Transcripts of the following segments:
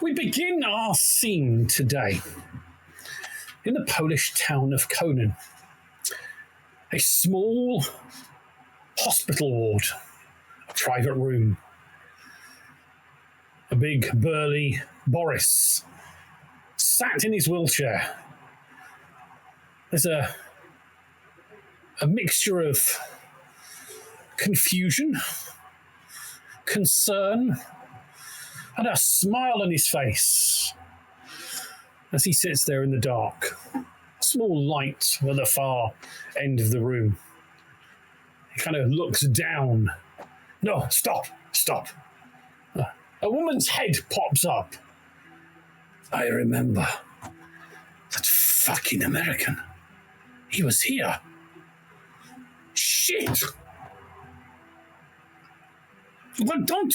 We begin our scene today in the Polish town of Konin. A small hospital ward, a private room. A big, burly Boris sat in his wheelchair. There's a mixture of confusion, concern, and a smile on his face as he sits there in the dark. A small light at the far end of the room. He kind of looks down. No, stop. A woman's head pops up. I remember. That fucking American. He was here. Shit! Well, don't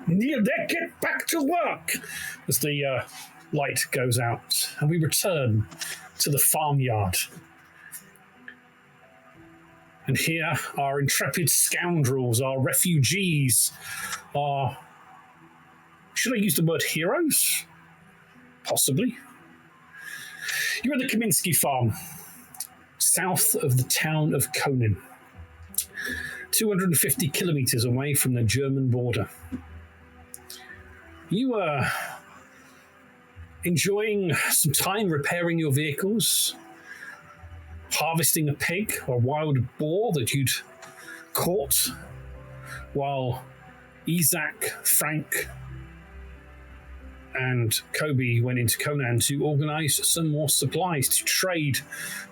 kneel there, get back to work! As the light goes out, and we return to the farmyard. And here, our intrepid scoundrels, our refugees, our... Should I use the word heroes? Possibly. You're at the Kaminsky farm, south of the town of Konin, 250 kilometers away from the German border. You are enjoying some time repairing your vehicles, harvesting a pig or a wild boar that you'd caught, while Isaac, Frank, and Kobe went into Conan to organize some more supplies to trade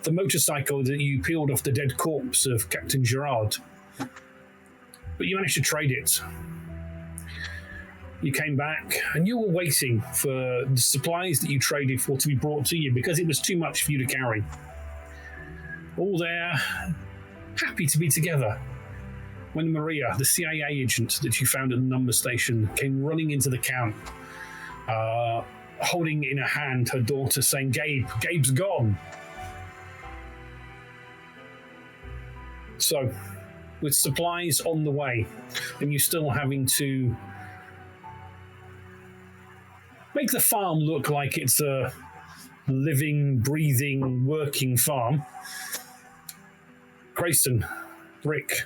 the motorcycle that you peeled off the dead corpse of Captain Gerard. But you managed to trade it. You came back and you were waiting for the supplies that you traded for to be brought to you because it was too much for you to carry. All there, happy to be together, when Maria, the CIA agent that you found at the number station, came running into the camp, holding in her hand her daughter, saying, Gabe's gone. So, with supplies on the way, and you still having to make the farm look like it's a living, breathing, working farm, Grayson, Rick,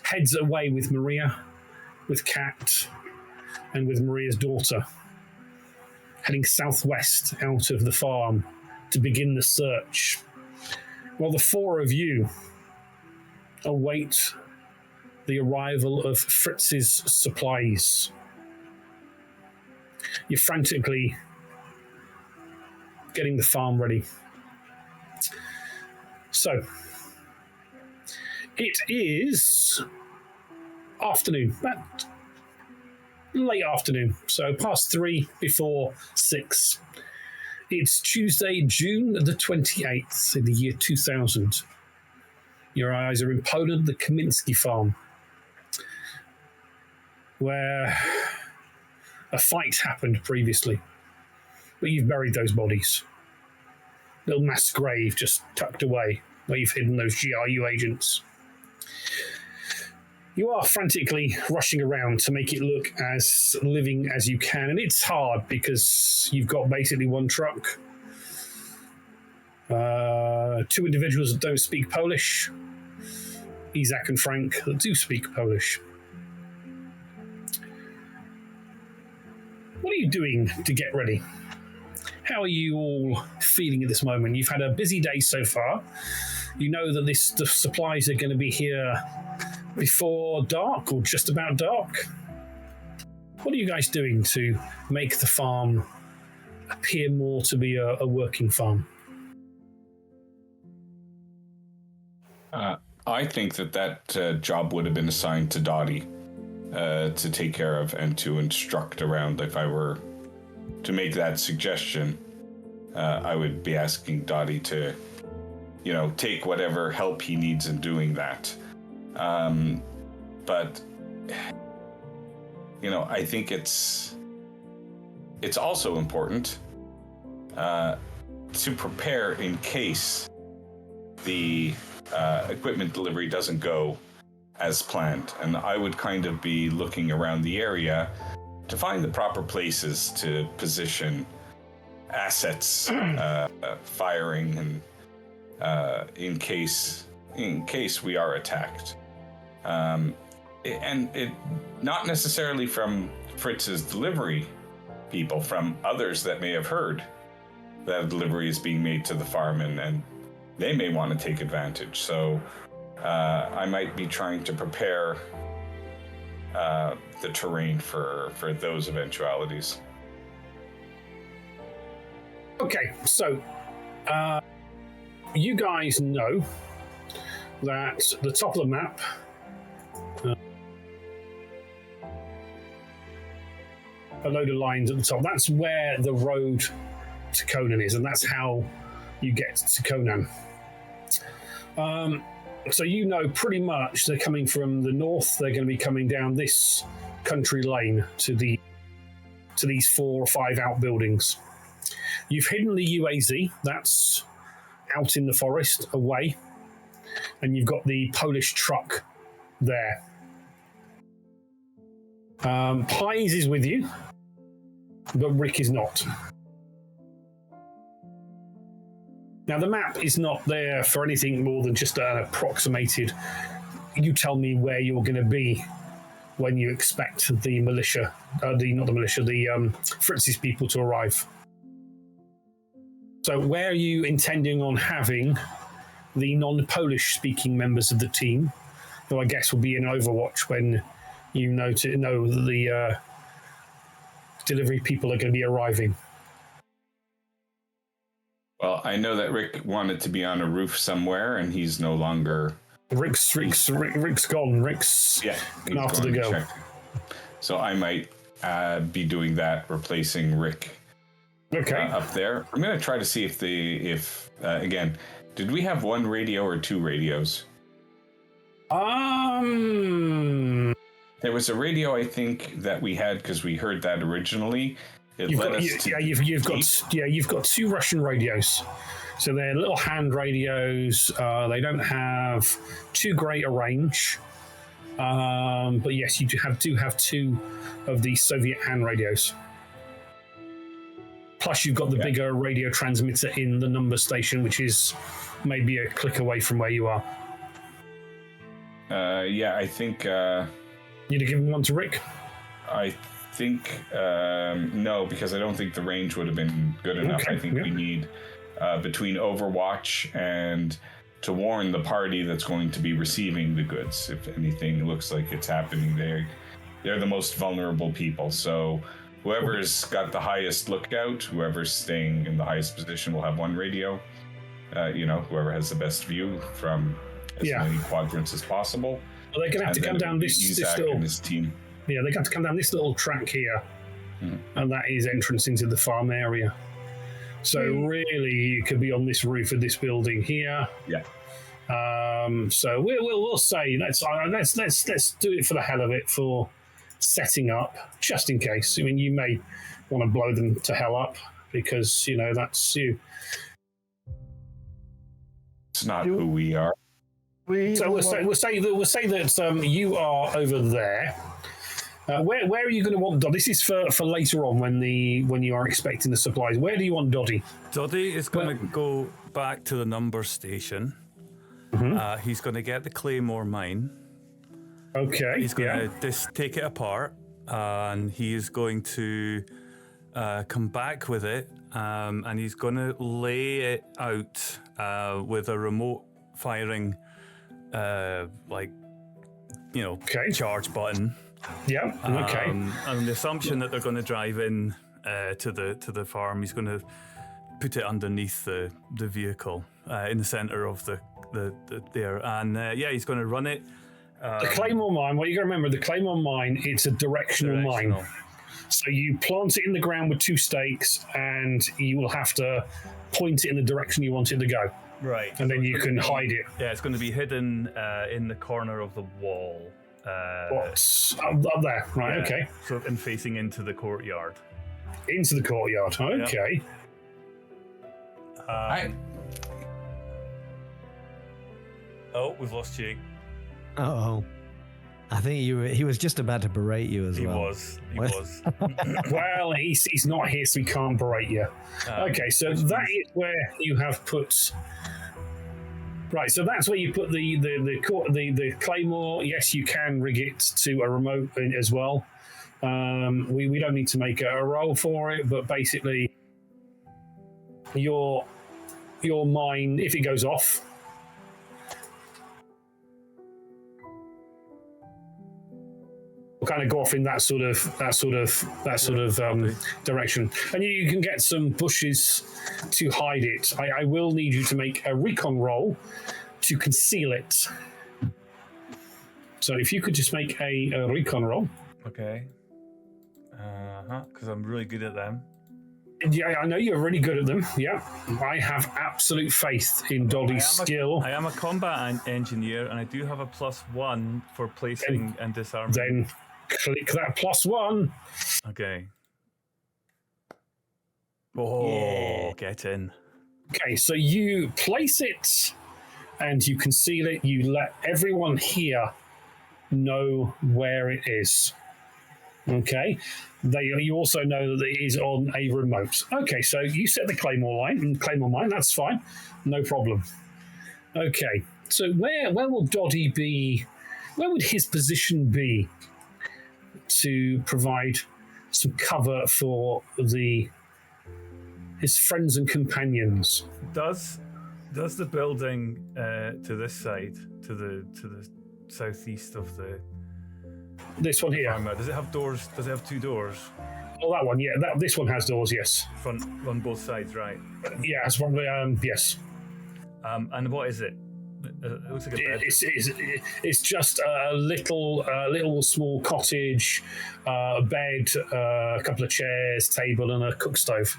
heads away with Maria, with Kat, and with Maria's daughter, heading southwest out of the farm to begin the search, while the four of you await the arrival of Fritz's supplies. You're frantically getting the farm ready. So, it is afternoon, about late afternoon, so past 3 before 6. It's Tuesday, June the 28th in the year 2000. Your eyes are in Poland, the Kaminsky farm, where a fight happened previously, but you've buried those bodies. Little mass grave just tucked away where you've hidden those GRU agents. You are frantically rushing around to make it look as living as you can, and it's hard because you've got basically one truck, 2 individuals that don't speak Polish, Isaac and Frank that do speak Polish. What are you doing to get ready? How are you all feeling at this moment? You've had a busy day so far. You know that the supplies are going to be here before dark or just about dark. What are you guys doing to make the farm appear more to be a working farm? I think that job would have been assigned to Dottie to take care of and to instruct around. If I were to make that suggestion, I would be asking Dottie to, take whatever help he needs in doing that. But, I think it's also important to prepare in case the equipment delivery doesn't go as planned. And I would kind of be looking around the area to find the proper places to position assets, firing, and in case we are attacked. And it not necessarily from Fritz's delivery people, from others that may have heard that a delivery is being made to the farm, and they may want to take advantage. So I might be trying to prepare the terrain for those eventualities. Okay, so you guys know that the top of the map a load of lines at the top. That's where the road to Conan is, and that's how you get to Conan. So you know pretty much they're coming from the north. They're going to be coming down this country lane to these 4 or 5 outbuildings. You've hidden the UAZ. That's out in the forest away, and you've got the Polish truck there. Pies is with you, but Rick is not. Now, the map is not there for anything more than just an approximated, you tell me where you're going to be when you expect the militia, the Fritz's people to arrive. So where are you intending on having the non-Polish speaking members of the team, who I guess will be in Overwatch when you know that the delivery people are going to be arriving? Well, I know that Rick wanted to be on a roof somewhere, and he's no longer. Rick's gone. Rick's after the go. Check. So I might be doing that, replacing Rick. Okay. Up there. I'm going to try to see if again, did we have 1 radio or 2 radios? There was a radio, I think, that we had because we heard that originally. You've got 2 Russian radios. So they're little hand radios. They don't have too great a range. But yes, you do have 2 of these Soviet hand radios. Plus, you've got the bigger radio transmitter in the number station, which is maybe a click away from where you are. I think... You'd have given one to Rick? I think... no, because I don't think the range would have been good enough. Okay, I think we need, between Overwatch and to warn the party that's going to be receiving the goods, if anything looks like it's happening there. They're the most vulnerable people, so... Whoever's got the highest lookout, whoever's staying in the highest position will have 1 radio. Whoever has the best view from as many quadrants as possible. Well, they're going to have to come down this little... and his team. Yeah, they're going to come down this little track here, and that is entrance into the farm area. So really, you could be on this roof of this building here. Yeah. So we'll say let's do it for the hell of it for setting up, just in case. I mean, you may want to blow them to hell up because that's you. It's not who we are. So we'll say that you are over there. Where are you going to want Doddy? This is for later on when you are expecting the supplies. Where do you want Doddy? Doddy is going to go back to the number station. He's going to get the Claymore mine. Okay. He's going to just take it apart, and he is going to come back with it, and he's going to lay it out with a remote firing, charge button. Yeah. Okay. And the assumption that they're going to drive in to the farm, he's going to put it underneath the vehicle in the center of the there, and he's going to run it. The Claymore mine, what you got to remember, the Claymore mine, it's a directional mine. So you plant it in the ground with 2 stakes, and you will have to point it in the direction you want it to go. Right. And then you can hide it. Yeah, it's going to be hidden in the corner of the wall. What's up there? Right, okay. So, and facing into the courtyard. Into the courtyard, okay. Oh, we've lost Jake. Uh-oh. I think he was just about to berate you as well. He was. Well, he's not here, so he can't berate you. Okay, so that is where you have put. Right, so that's where you put the claymore. Yes, you can rig it to a remote as well. We don't need to make a roll for it, but basically, your mine, if it goes off, will kind of go off in that sort of direction, and you can get some bushes to hide it. I will need you to make a recon roll to conceal it. So if you could just make a recon roll. Okay. Because I'm really good at them. Yeah, I know you're really good at them. Yeah, I have absolute faith in Doddy's skill. I am a combat engineer, and I do have a +1 for placing and disarming. Then click that +1. Okay. Oh, yeah. Get in. Okay, so you place it and you conceal it. You let everyone here know where it is. Okay. You also know that it is on a remote. Okay, so you set the claymore mine. That's fine, no problem. Okay, so where will Doddy be? Where would his position be to provide some cover for his friends and companions? Does the building to this side, to the southeast of the this one here? Does it have doors? Does it have 2 doors? Oh, that one, yeah. This one has doors, yes. Front on both sides, right? Yeah, it's probably yes. And what is it? It looks like a bed. It's just a little small cottage, a bed, a couple of chairs, table, and a cook stove.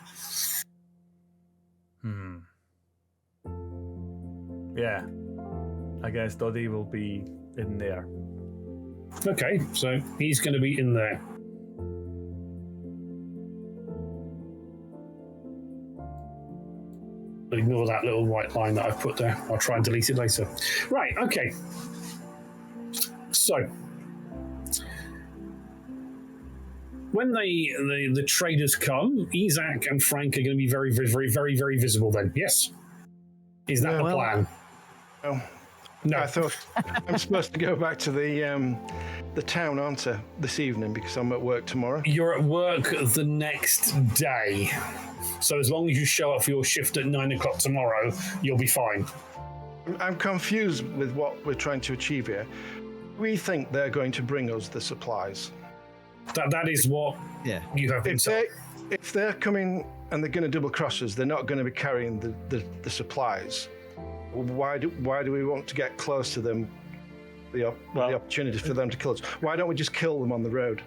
Yeah, I guess Doddy will be in there. Okay, so he's going to be in there. Ignore that little white line that I've put there. I'll try and delete it later. Right, okay. So, when the traders come, Isaac and Frank are going to be very, very, very, very visible then. Yes? Is that the plan? No. I thought I'm supposed to go back to the town, aren't I, this evening, because I'm at work tomorrow. You're at work the next day. So as long as you show up for your shift at 9 o'clock tomorrow, you'll be fine. I'm confused with what we're trying to achieve here. We think they're going to bring us the supplies. That is what you have been told. If they're coming and they're going to double cross us, they're not going to be carrying the supplies. Why do we want to get close to them? The opportunity for them to kill us. Why don't we just kill them on the road?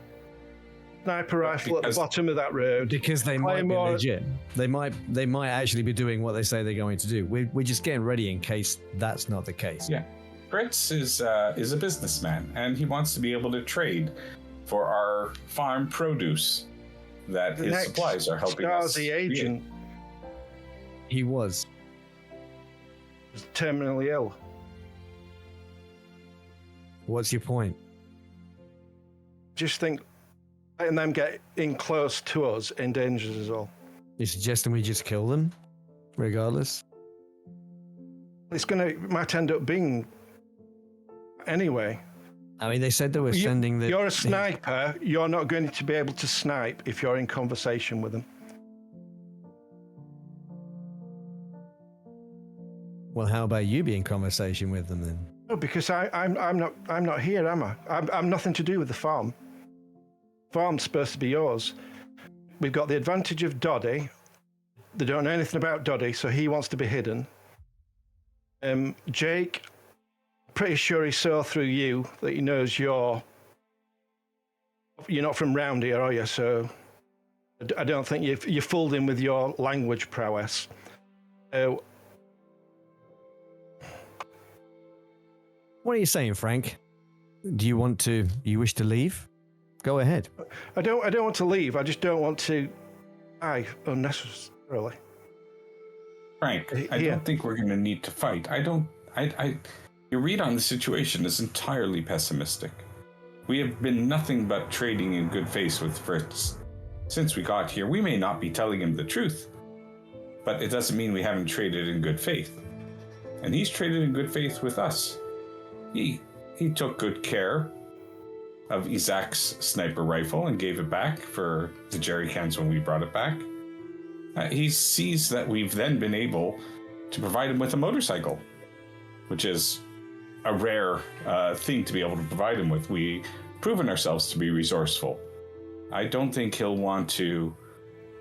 Sniper rifle at the bottom of that road. Because they might be legit. They might actually be doing what they say they're going to do. We're just getting ready in case that's not the case. Yeah, Fritz is a businessman, and he wants to be able to trade for our farm produce that his supplies are helping us. The agent. He was terminally ill. What's your point? Just think letting them get in close to us endangers us all. You're suggesting we just kill them, regardless? Might end up being anyway. I mean, they said they were sending the... You're a sniper. You're not going to be able to snipe if you're in conversation with them. Well, how about you be in conversation with them then? No, because I'm not here, am I? I'm nothing to do with the farm. Farm's supposed to be yours. We've got the advantage of Doddy. They don't know anything about Doddy, so he wants to be hidden. Jake, pretty sure he saw through you that he knows you're not from round here, are you? So I don't think you fooled him with your language prowess. What are you saying, Frank? Do you wish to leave? Go ahead. I don't want to leave. I just don't want to die unnecessarily. Frank, I don't think we're going to need to fight. Your read on the situation is entirely pessimistic. We have been nothing but trading in good faith with Fritz. Since we got here, we may not be telling him the truth, but it doesn't mean we haven't traded in good faith. And he's traded in good faith with us. He took good care of Isaac's sniper rifle and gave it back for the jerry cans when we brought it back. He sees that we've then been able to provide him with a motorcycle, which is a rare thing to be able to provide him with. We've proven ourselves to be resourceful. I don't think he'll want to,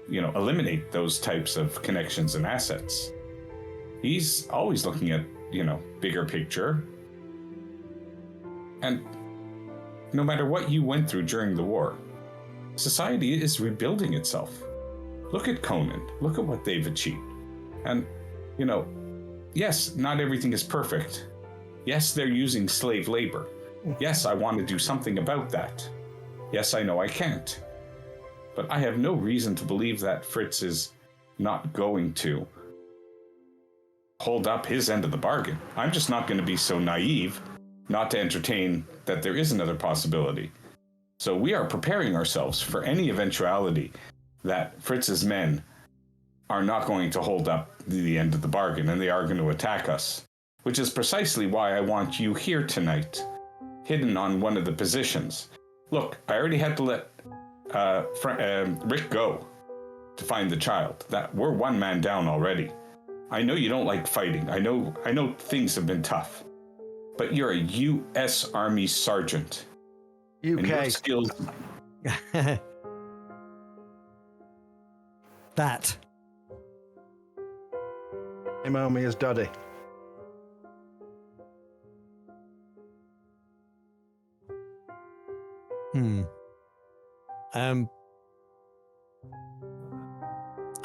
eliminate those types of connections and assets. He's always looking at, bigger picture. And no matter what you went through during the war, society is rebuilding itself. Look at Conan. Look at what they've achieved. And, yes, not everything is perfect. Yes, they're using slave labor. Yes, I want to do something about that. Yes, I know I can't. But I have no reason to believe that Fritz is not going to hold up his end of the bargain. I'm just not going to be so naive not to entertain that there is another possibility. So we are preparing ourselves for any eventuality that Fritz's men are not going to hold up the end of the bargain and they are going to attack us, which is precisely why I want you here tonight, hidden on one of the positions. Look, I already had to let Rick go to find the child. That we're one man down already. I know you don't like fighting. I know things have been tough, but you're a U.S. Army sergeant. UK. And your skills. That. Email me as Daddy.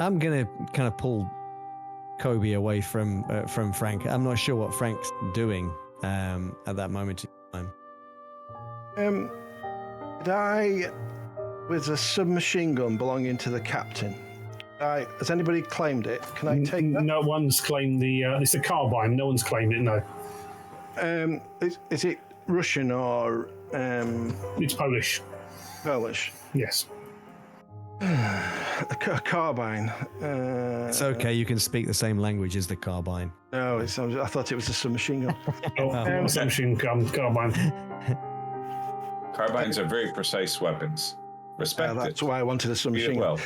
I'm gonna kind of pull Kobe away from Frank. I'm not sure what Frank's doing at that moment in time. With a submachine gun belonging to the captain. Has anybody claimed it? Can I take that? No one's claimed it's a carbine. No one's claimed it, no. Is it Russian or... It's Polish. Polish? Yes. A carbine. It's okay, you can speak the same language as the carbine. No, I thought it was a submachine gun. Oh, submachine carbine. Carbines are very precise weapons. Respect That's it. why I wanted a submachine gun.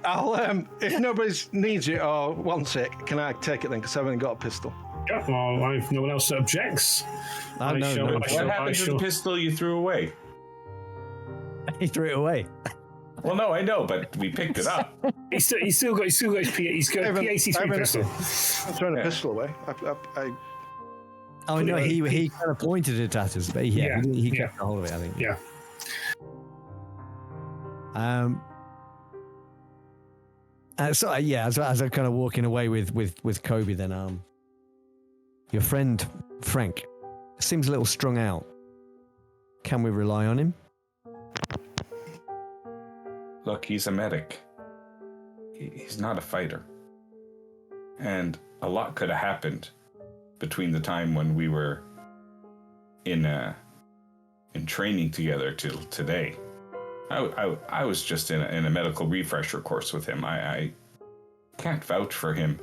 I'll if nobody needs it or wants it, can I take it then? Because I've only got a pistol. Yeah, well, if no one else objects. What happened to the pistol you threw away? He threw it away. Well, no, I know, but we picked it up. He's still got his PAC-3 pistol. I'm throwing a pistol away. Oh no, he kind of pointed it at us, but he kept a hold of it, I think. Yeah. As I'm kind of walking away with Kobe, then your friend Frank seems a little strung out. Can we rely on him? Look, he's a medic. He's not a fighter. And a lot could have happened between the time when we were in training together till today. I was just in a medical refresher course with him. I can't vouch for him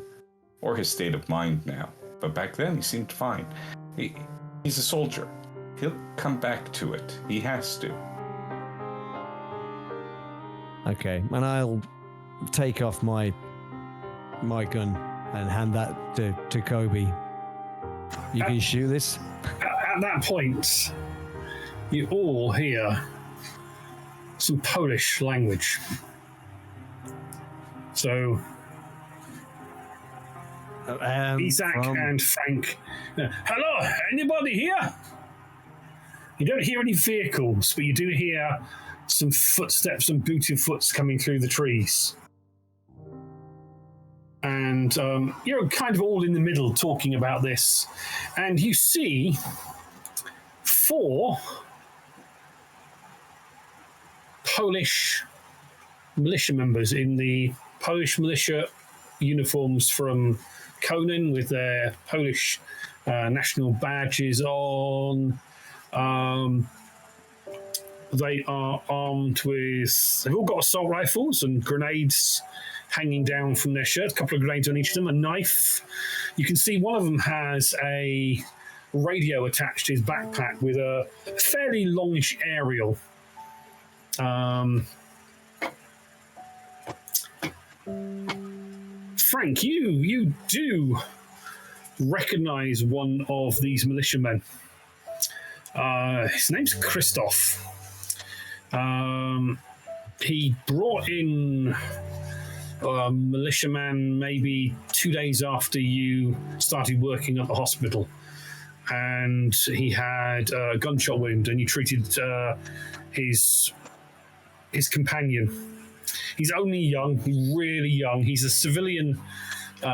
or his state of mind now. But back then he seemed fine. He's a soldier. He'll come back to it. He has to. Okay, and I'll take off my gun and hand that to Kobe. You can shoot this? At that point, you all hear some Polish language. So, Isaac and Frank. Hello, anybody here? You don't hear any vehicles, but you do hear some footsteps and booted foots coming through the trees. And you're kind of all in the middle talking about this. And you see 4 Polish militia members in the Polish militia uniforms from Conan with their Polish national badges on. They are armed with... They've all got assault rifles and grenades hanging down from their shirt. A couple of grenades on each of them, a knife. You can see one of them has a radio attached to his backpack with a fairly longish aerial. Frank, you do recognize one of these militiamen. His name's Christoph. He brought in a militiaman maybe 2 days after you started working at the hospital, and he had a gunshot wound, and you treated his companion. He's only young, really young. He's a civilian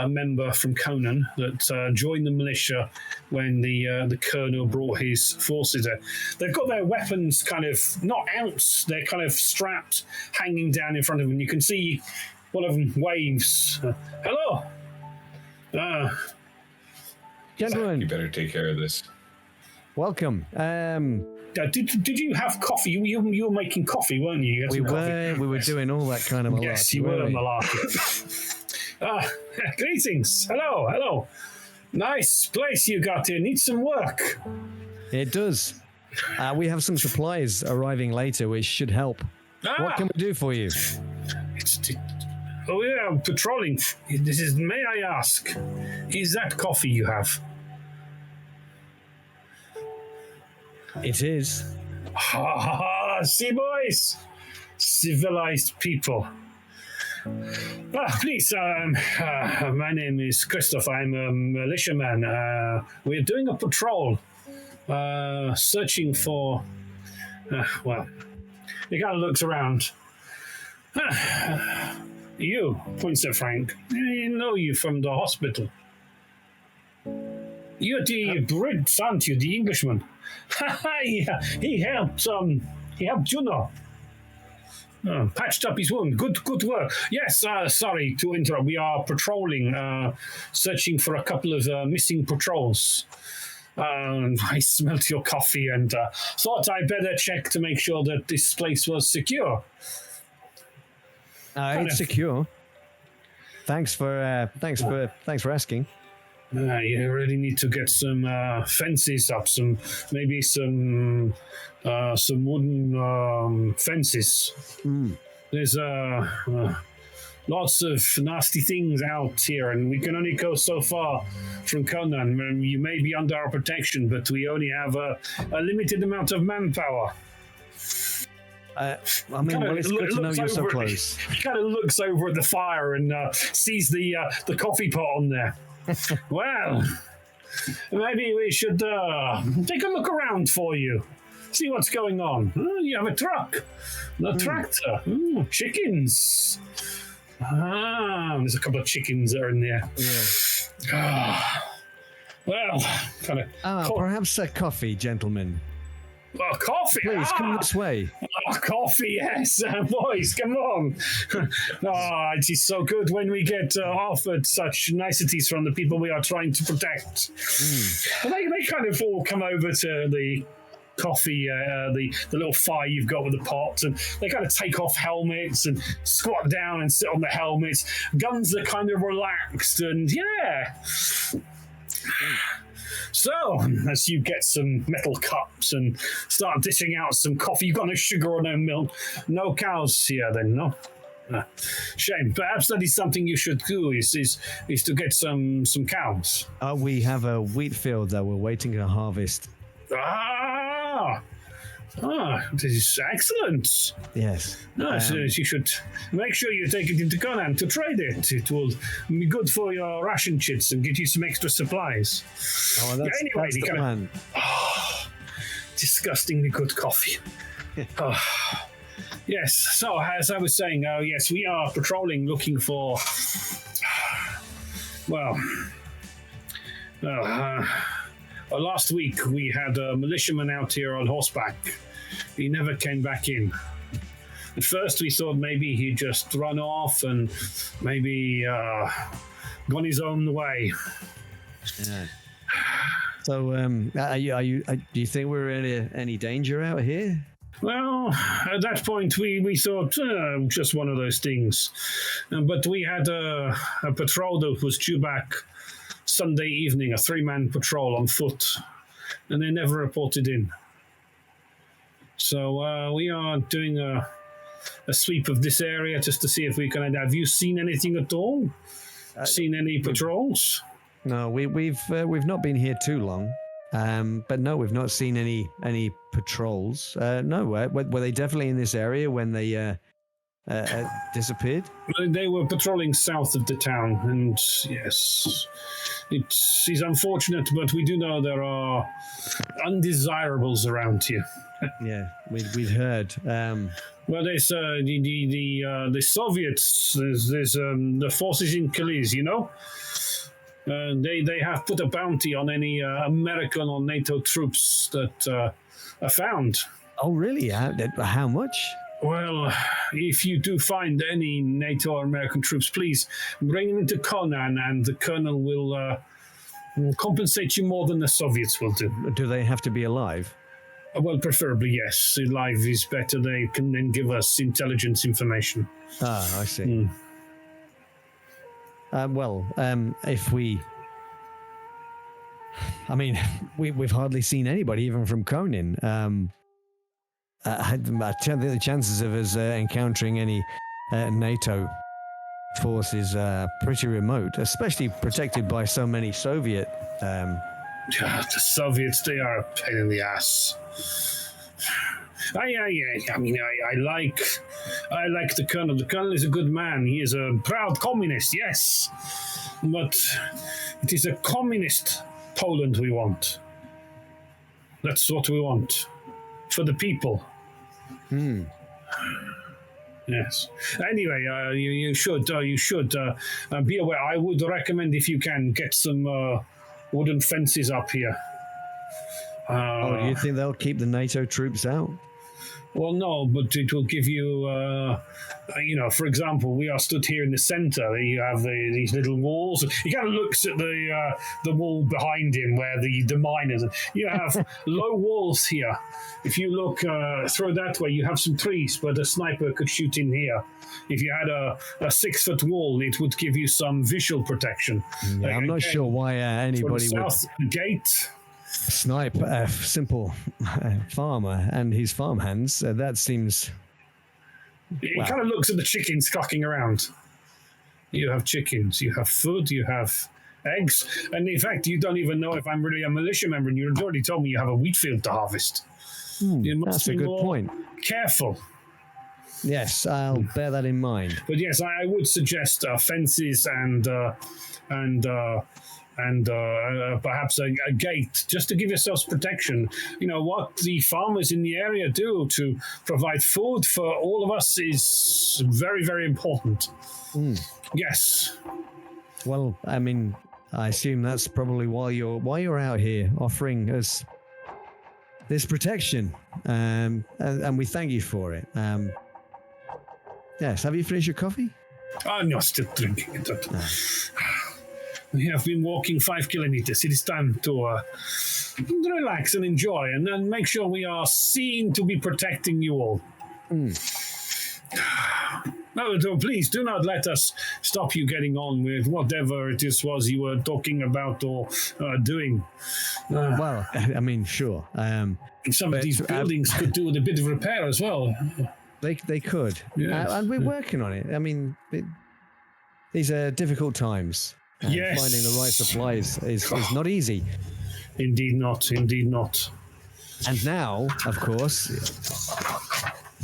member from Conan that joined the militia when the colonel brought his forces there. They've got their weapons kind of not out, they're kind of strapped, hanging down in front of them. You can see one of them waves. Hello. Gentlemen, You better take care of this. welcome. Did you have coffee? You were making coffee, weren't you? We were doing all that kind of malarkey. Yes, you were weren't we? malarkey. Greetings. Hello. Nice place you got here. Need some work. It does. We have some supplies arriving later, which should help. What can we do for you? Oh yeah, patrolling. This is. May I ask, is that coffee you have? It is. See, boys, civilized people. Please, my name is Christoph. I'm a militiaman. We're doing a patrol, searching for. Well, he kind of looks around. You, points at Frank. I know you from the hospital. You're the Brit, aren't you? The Englishman. Yeah, he helped Juno. Patched up his wound. Good work. Yes, sorry to interrupt. We are patrolling, searching for a couple of missing patrols. I smelt your coffee and thought I'd better check to make sure that this place was secure. It's secure. Thanks for asking. You really need to get some fences up, some wooden fences. There's lots of nasty things out here, and we can only go so far from Conan. You may be under our protection, but we only have a limited amount of manpower. It's good to know you're so close. He kind of looks over at the fire and sees the coffee pot on there. Well, maybe we should take a look around for you. See what's going on. You have a truck. A tractor. Chickens. There's a couple of chickens that are in there. Yeah. Well, kind of... perhaps a coffee, gentlemen. Coffee? Please, come this way. Coffee, yes. Boys, come on. It is so good when we get offered such niceties from the people we are trying to protect. And they kind of all come over to the coffee, the little fire you've got with the pot, and they kind of take off helmets and squat down and sit on the helmets. Guns are kind of relaxed, and yeah. So, as you get some metal cups and start dishing out some coffee, you've got no sugar or no milk, no cows here then, no? Shame. Perhaps that is something you should do, is to get some cows. We have a wheat field that we're waiting to harvest. This is excellent. Yes. So you should make sure you take it into Conan to trade it. It will be good for your ration chits and get you some extra supplies. That's the plan. Disgustingly good coffee. Yes, so as I was saying, yes, we are patrolling looking for... last week we had a militiaman out here on horseback. He never came back in. At first we thought maybe he'd just run off and maybe gone his own way. Yeah. So, do you think we're in any danger out here? Well, at that point, we thought just one of those things. But we had a patrol that was due back Sunday evening, a 3-man patrol on foot, and they never reported in. So we are doing a sweep of this area just to see if we can. Have you seen anything at all? Seen any patrols? No, we've not been here too long. But no, we've not seen any patrols. No, were they definitely in this area when they disappeared? They were patrolling south of the town, and yes, it is unfortunate, but we do know there are undesirables around here. Yeah, we've heard. Well, there's the Soviets. There's the forces in Kalisz, you know. They have put a bounty on any American or NATO troops that are found. Oh, really? How much? Well, if you do find any NATO or American troops, please bring them into Conan, and the colonel will compensate you more than the Soviets will do. Do they have to be alive? Well, preferably, yes. Alive is better. They can then give us intelligence information. Ah, I see. If we... I mean, we've hardly seen anybody, even from Conan. I think the chances of us encountering any NATO forces are pretty remote, especially protected by so many Soviet... The Soviets, they are a pain in the ass. I mean, I like the colonel. The colonel is a good man. He is a proud communist, yes. But it is a communist Poland we want. That's what we want. For the people. Yes. Anyway, you should be aware. I would recommend, if you can, get some wooden fences up here. Do you think they'll keep the NATO troops out? Well, no, but it will give you, for example, we are stood here in the center. You have these little walls. He kind of looks at the wall behind him where the miners. You have low walls here. If you look through that way, you have some trees, but a sniper could shoot in here. If you had a 6-foot wall, it would give you some visual protection. Yeah, I'm not sure why anybody would... South gate. Snipe a simple farmer and his farmhands. That seems... He kind of looks at the chickens clucking around. You have chickens, you have food, you have eggs, and in fact, you don't even know if I'm really a militia member, and you've already told me you have a wheat field to harvest. You must that's a be good more point. Careful. Yes, I'll bear that in mind. But yes, I would suggest fences and perhaps a gate, just to give yourselves protection. You know, what the farmers in the area do to provide food for all of us is very, very important. Yes. Well, I mean, I assume that's probably why you're out here offering us this protection, and we thank you for it. Yes, have you finished your coffee? Oh, no, still drinking it. We have been walking 5 kilometers. It is time to relax and enjoy, and then make sure we are seen to be protecting you all. No, please do not let us stop you getting on with whatever it was you were talking about or doing. Well, I mean, sure. Some of these buildings could do with a bit of repair as well. They could. Yes. And we're working on it. I mean, these are difficult times. Yes. Finding the right supplies is not easy. Indeed not. Indeed not. And now, of course,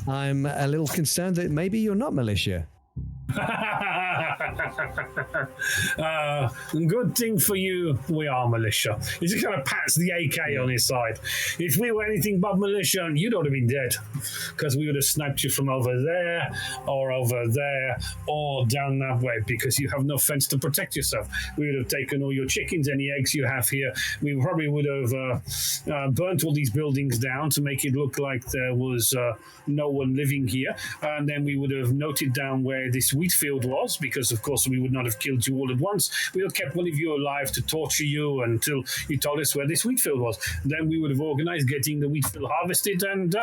I'm a little concerned that maybe you're not militia. Good thing for you, we are militia. He just kind of pats the AK on his side. If we were anything but militia, you'd ought to be dead, because we would have sniped you from over there, or down that way, because you have no fence to protect yourself. We would have taken all your chickens, any eggs you have here. We probably would have burnt all these buildings down to make it look like there was no one living here, and then we would have noted down where this wheat field was, because of course course, we would not have killed you all at once. We would have kept one of you alive to torture you until you told us where this wheat field was. Then we would have organized getting the wheat field harvested, and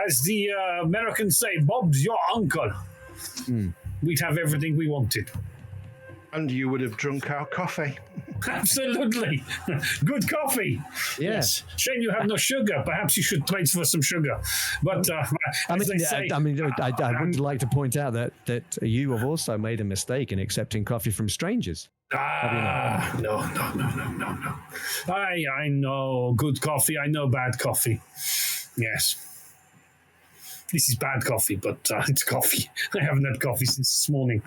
as the Americans say, Bob's your uncle. We'd have everything we wanted. And you would have drunk our coffee. Absolutely. Good coffee. Yes. Shame you have no sugar. Perhaps you should trade for some sugar. But I as would like to point out that you have also made a mistake in accepting coffee from strangers. No. I know good coffee. I know bad coffee. Yes. This is bad coffee, but it's coffee. I haven't had coffee since this morning.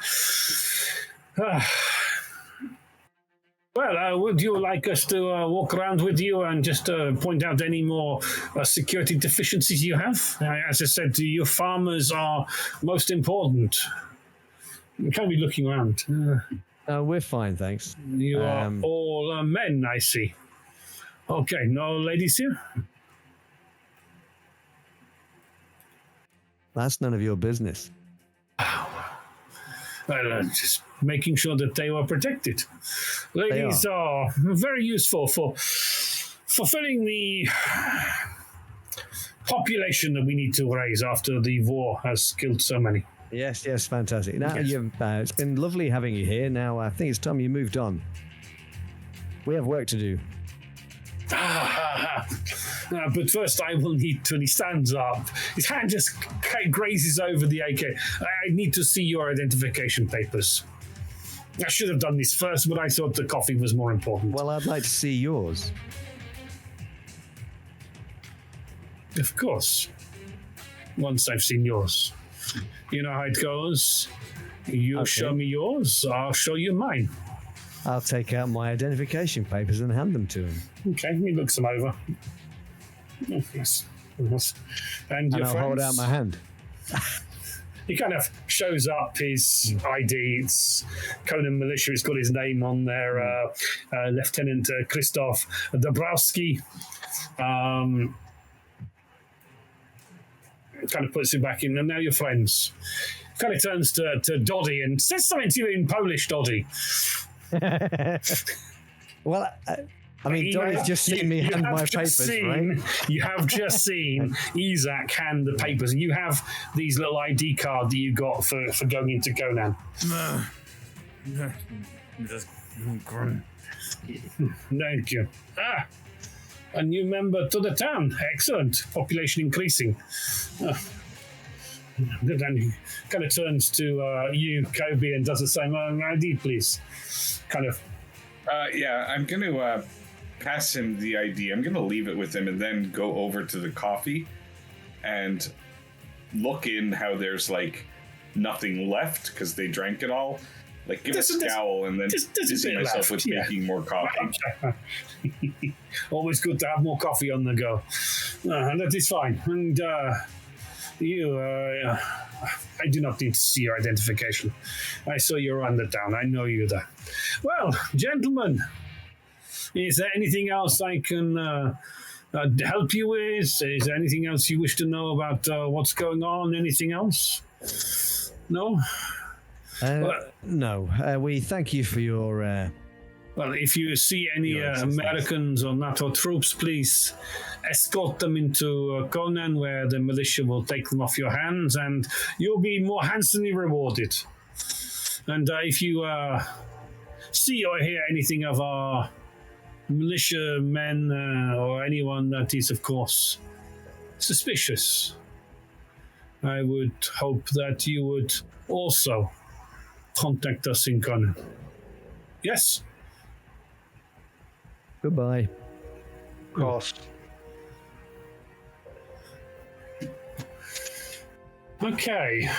Well, would you like us to walk around with you and just point out any more security deficiencies you have? As I said to you, your farmers are most important. You can't be looking around. We're fine, thanks. You are all men, I see. Okay, no ladies here? That's none of your business. Well, just making sure that they were protected. Ladies are very useful for fulfilling the population that we need to raise after the war has killed so many. Yes, fantastic. Now, Yes. it's been lovely having you here. Now, I think it's time you moved on. We have work to do. But first I will need to, and he stands up. His hand just grazes over the AK. I need to see your identification papers. I should have done this first, but I thought the coffee was more important. Well, I'd like to see yours. Of course. Once I've seen yours. You know how it goes. You show me yours, I'll show you mine. I'll take out my identification papers and hand them to him. Okay, he looks them over. Oh, yes. And your I'll friends? hold out my hand. He kind of shows up his ID. It's Conan Militia. It's got his name on there. Lieutenant Christoph Dabrowski. Kind of puts him back in. And now you're friends. Kind of turns to Doddy and says something to you in Polish, Doddy. Well, I mean, Donnie's just seen me hand my papers, right? You have just seen Isaac hand the papers, and you have these little ID card that you got for going into Conan. Thank you. A new member to the town. Excellent. Population increasing. Good. And he kind of turns to you, Kobe, and does the same. ID, please. Kind of. Yeah, I'm going to pass him the ID. I'm going to leave it with him and then go over to the coffee and look in how there's like nothing left because they drank it all. Like give a scowl and then busy myself with making more coffee. Always good to have more coffee on the go. And that is fine. And you, I do not need to see your identification. I saw you around the town. I know you there. Well, gentlemen, is there anything else I can help you with? Is there anything else you wish to know about what's going on? Anything else? No? No. We thank you for your... Well, if you see any Americans or NATO troops, please escort them into Conan, where the militia will take them off your hands, and you'll be more handsomely rewarded. And if you see or hear anything of our militia men or anyone that is, of course, suspicious, I would hope that you would also contact us in Conan. Yes? Goodbye. Of course. Okay.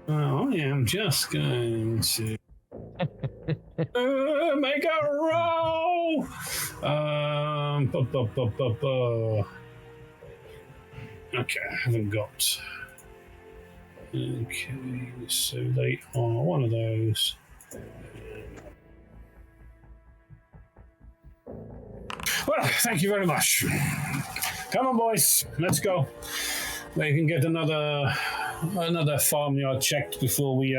Well, I am just going to make a roll. Okay, I haven't got. Okay, so they are one of those. Well, thank you very much. Come on, boys, let's go. We can get another farmyard checked before we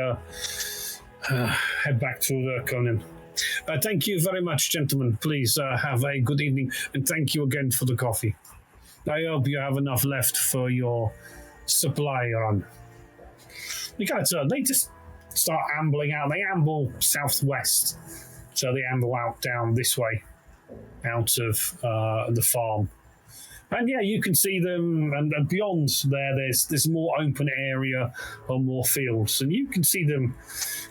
head back to work, Conan. Thank you very much, gentlemen. Please have a good evening, and thank you again for the coffee. I hope you have enough left for your supply run. They just start ambling out. They amble southwest, so they amble out down this way, out of the farm. And yeah, you can see them, and beyond there's more open area or more fields, and you can see them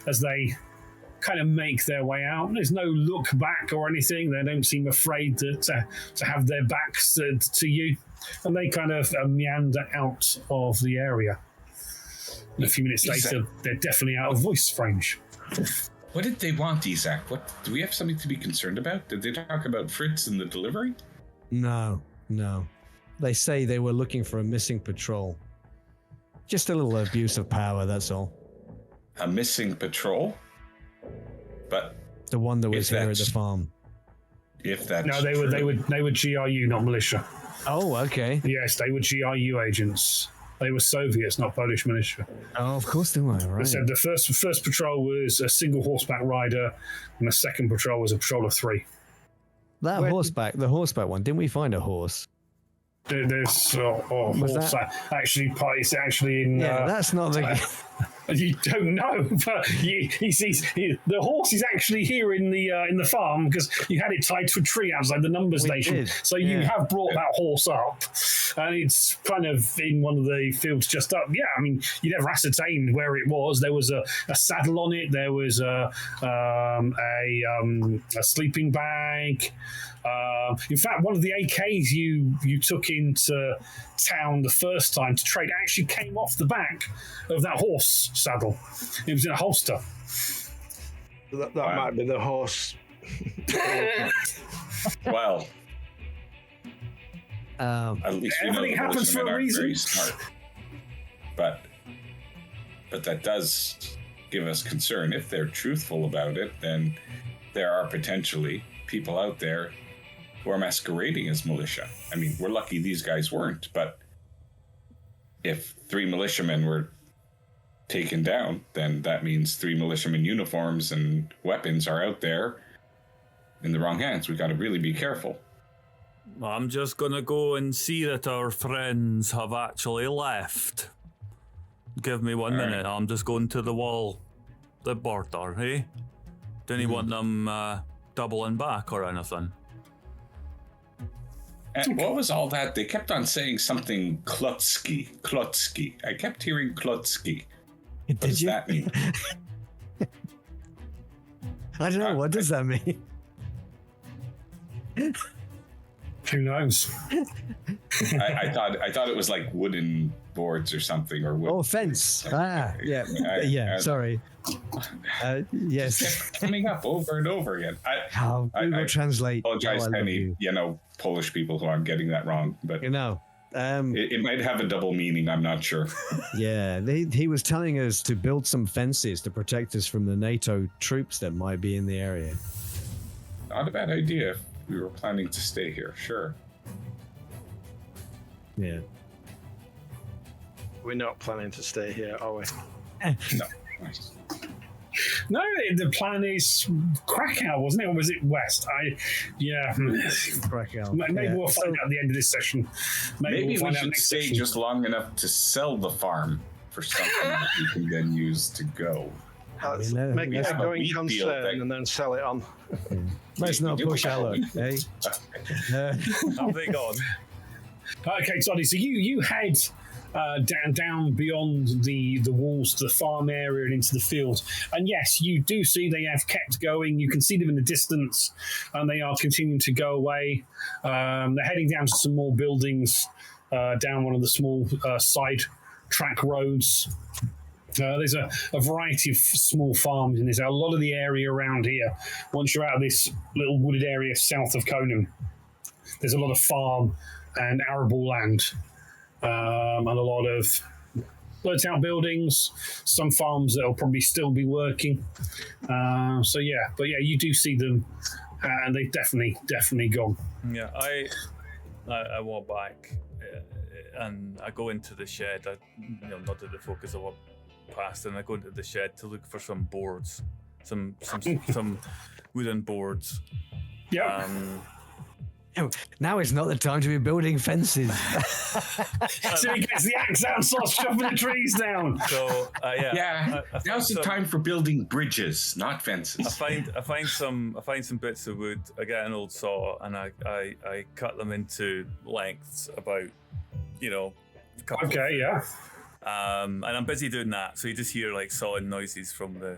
as they kind of make their way out. There's no look back or anything. They don't seem afraid to have their backs to you, and they kind of meander out of the area. And a few minutes later, they're definitely out of voice range. What did they want, Isaac? Do we have something to be concerned about? Did they talk about Fritz and the delivery? No. They say they were looking for a missing patrol. Just a little abuse of power, that's all. A missing patrol? But the one that was here at the farm. If that's no, they were GRU, not militia. Oh, okay. Yes, they were GRU agents. They were Soviets, not Polish militia. Oh, of course they were, right. So the first patrol was a single horseback rider, and the second patrol was a patrol of 3. The horseback one, didn't we find a horse? There's horse. It's actually in. Yeah, that's not the. You don't know, but he sees the horse is actually here in the farm because you had it tied to a tree outside the number station. Did. So you have brought that horse up, and it's kind of in one of the fields just up. Yeah, I mean, you never ascertained where it was. There was a saddle on it. There was a sleeping bag. In fact, one of the AKs you took into town the first time to trade actually came off the back of that horse saddle. It was in a holster. That might be the horse. Well, at least we know everything happens for a reason. Very smart. But that does give us concern. If they're truthful about it, then there are potentially people out there who are masquerading as militia. I mean, we're lucky these guys weren't, but if 3 militiamen were taken down, then that means 3 militiamen uniforms and weapons are out there in the wrong hands. We got to really be careful. I'm just going to go and see that our friends have actually left. Give me 1 minute. Right. I'm just going to the wall, the border, eh? Don't you want them doubling back or anything? And what was all that? They kept on saying something Klotsky. I kept hearing Klotsky. What does that mean? I don't know. What does that mean? Who knows? I thought it was like wooden boards or something, or wood. Oh, fence. Yeah. Sorry. Yes. Kept coming up over and over again. Google Translate. Apologize to any Polish people who I'm getting that wrong, but it might have a double meaning. I'm not sure. Yeah, he was telling us to build some fences to protect us from the NATO troops that might be in the area. Not a bad idea if we were planning to stay here. Sure. Yeah. We're not planning to stay here, are we? No. No, the plan is Krakow, wasn't it? Or was it West? Krakow. Maybe we'll find out at the end of this session. Maybe we should stay just long enough to sell the farm for something that we can then use to go. Make it a going concern and then sell it on. Let's not push out, eh? Have they gone? Okay, Toddy, so you head down beyond the walls to the farm area and into the field. And yes, you do see they have kept going. You can see them in the distance, and they are continuing to go away. They're heading down to some more buildings down one of the small side track roads. There's a variety of small farms, and there's a lot of the area around here. Once you're out of this little wooded area south of Conan, there's a lot of farm and arable land, and a lot of burnt-out buildings, some farms that will probably still be working. But you do see them, and they've definitely gone. Yeah, I walk back, and I go into the shed. Not to the focus of what past, and I go into the shed to look for some boards, some wooden boards. Yeah. Now is not the time to be building fences. So he gets the axe out and starts chopping the trees down. So Yeah, I now's the time for building bridges, not fences. I find some bits of wood. I get an old saw and I cut them into lengths about, a couple. Okay, yeah. And I'm busy doing that, so you just hear like sawing noises from the.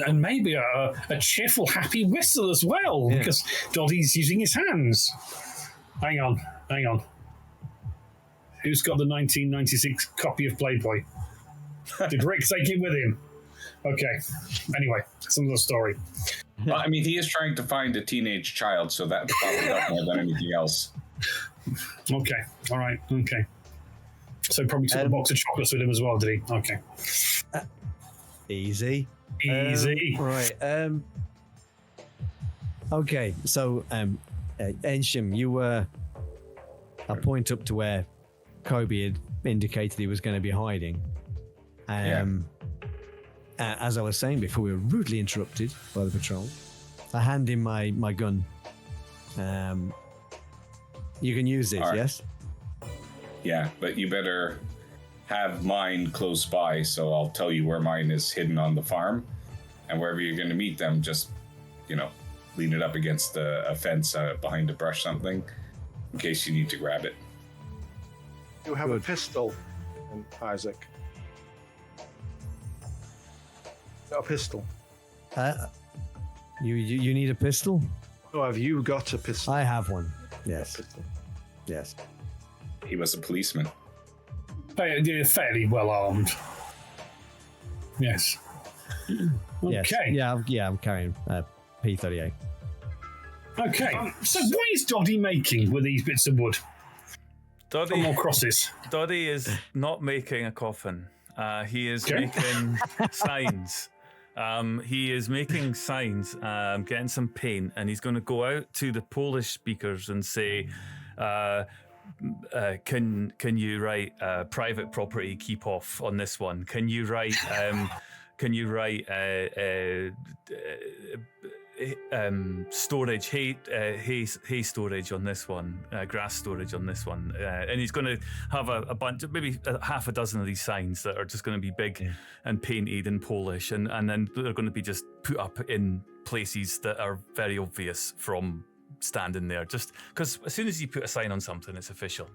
And maybe a cheerful, happy whistle as well, because Doddy's using his hands. Hang on. Who's got the 1996 copy of Playboy? Did Rick take it with him? Okay. Anyway, it's another story. Well, I mean, he is trying to find a teenage child, so that's probably up more than anything else. Okay. All right. Okay. So probably took a box of chocolates with him as well, did he? Okay. Easy. Right. Okay. So, Ensham, you were a point up to where Kobe had indicated he was going to be hiding. As I was saying before, we were rudely interrupted by the patrol. I hand him my gun. You can use this, yes? Yeah, but you better have mine close by, so I'll tell you where mine is hidden on the farm, and wherever you're going to meet them, just, lean it up against a fence behind a brush, something, in case you need to grab it. You have a pistol, Isaac. Got a pistol. You need a pistol? Oh, have you got a pistol? I have one. Yes. Yes. He was a policeman. They're fairly well armed. Yes. Yes. Okay. Yeah, I'm carrying P38. Okay. So what is Doddy making with these bits of wood? Doddy, more crosses. Doddy is not making a coffin. He is making signs. He is making signs, getting some paint, and he's going to go out to the Polish speakers and say, can you write private property keep off on this one? Can you write storage hay storage on this one, grass storage on this one, and he's going to have a bunch, maybe half a dozen of these signs that are just going to be big and painted in Polish, and then they're going to be just put up in places that are very obvious from standing there, just because as soon as you put a sign on something, it's official.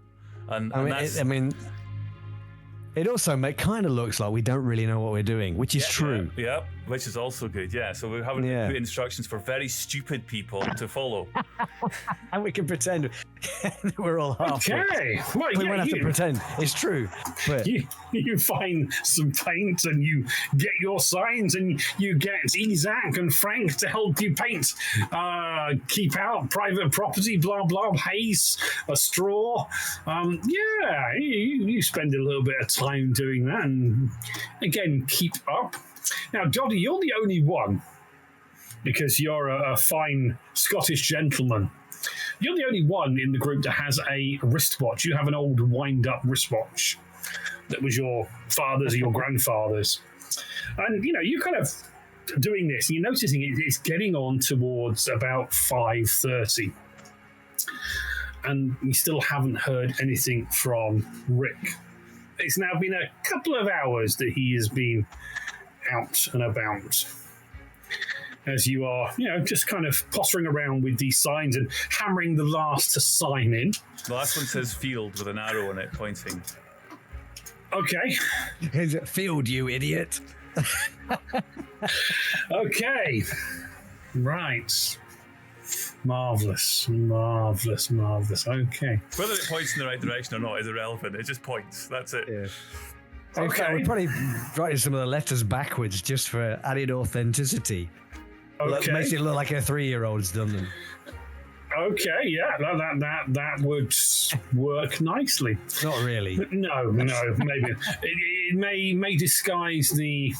It also kind of looks like we don't really know what we're doing, which is true. Yeah, which is also good. Yeah, so we're having to put instructions for very stupid people to follow. And we can pretend we're all half. Okay. Well, we won't have to pretend. It's true. But you find some paint and you get your signs and you get Isaac and Frank to help you paint. Keep out private property, blah, blah, haze, a straw. You spend a little bit of time doing that, and again, keep up. Now, Doddy, you're the only one, because you're a fine Scottish gentleman. You're the only one in the group that has a wristwatch. You have an old wind-up wristwatch that was your father's or your grandfather's. And, you're kind of doing this, and you're noticing it's getting on towards about 5:30. And we still haven't heard anything from Rick. It's now been a couple of hours that he has been out and about. As you are, just kind of pottering around with these signs and hammering the last sign in. The last one says field with an arrow on it pointing. Okay. Is it field, you idiot? Okay. Right. Marvellous. Okay. Whether it points in the right direction or not is irrelevant. It just points. That's it. Yeah. Okay. In fact, we're probably writing some of the letters backwards just for added authenticity. Okay. Makes it look like a 3-year-old's done them. Okay, yeah, that would work nicely. Not really. No, maybe it may disguise the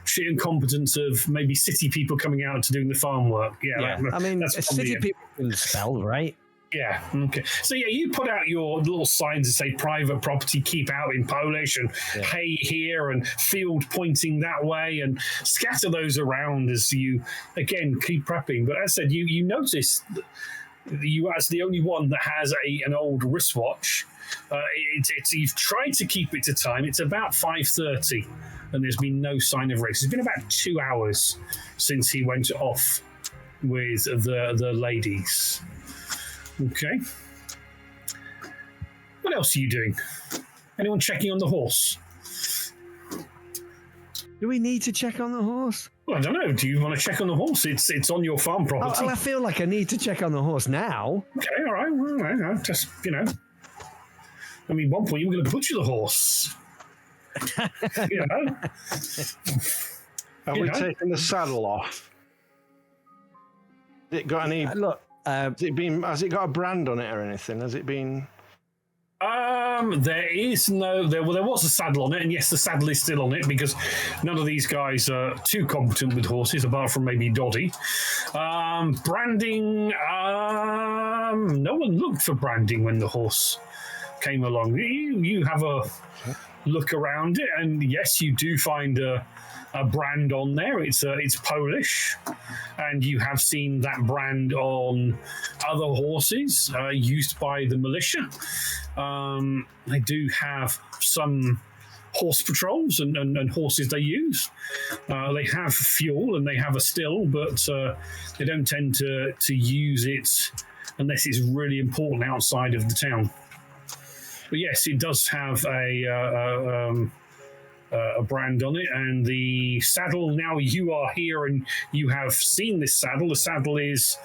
sheer incompetence of maybe city people coming out to doing the farm work. Yeah. I mean, that's city people can spell, right? Yeah. Okay. So yeah, you put out your little signs that say "private property, keep out" in Polish, and "hay here" and "field pointing that way," and scatter those around as you again keep prepping. But as I said, you notice you as the only one that has an old wristwatch. You've tried to keep it to time. It's about 5:30, and there's been no sign of race. It's been about 2 hours since he went off with the ladies. Okay. What else are you doing? Anyone checking on the horse? Do we need to check on the horse? Well, I don't know. Do you want to check on the horse? It's on your farm property. Oh, I feel like I need to check on the horse now. Okay, all right. Well, just, I mean, one point you were going to butcher the horse. Have we taken the saddle off? Has it got any... Look, has it got a brand on it or anything? Has it been... There is no... There was a saddle on it, and yes, the saddle is still on it, because none of these guys are too competent with horses, apart from maybe Doddy. Branding... no one looked for branding when the horse came along. You have a look around it, and yes, you do find a brand on there. It's Polish, and you have seen that brand on other horses used by the militia. They do have some horse patrols and horses they use. They have fuel and they have a still, but they don't tend to use it unless it's really important outside of the town. But yes, it does have a brand on it, and the saddle. Now you are here and you have seen this saddle. The saddle is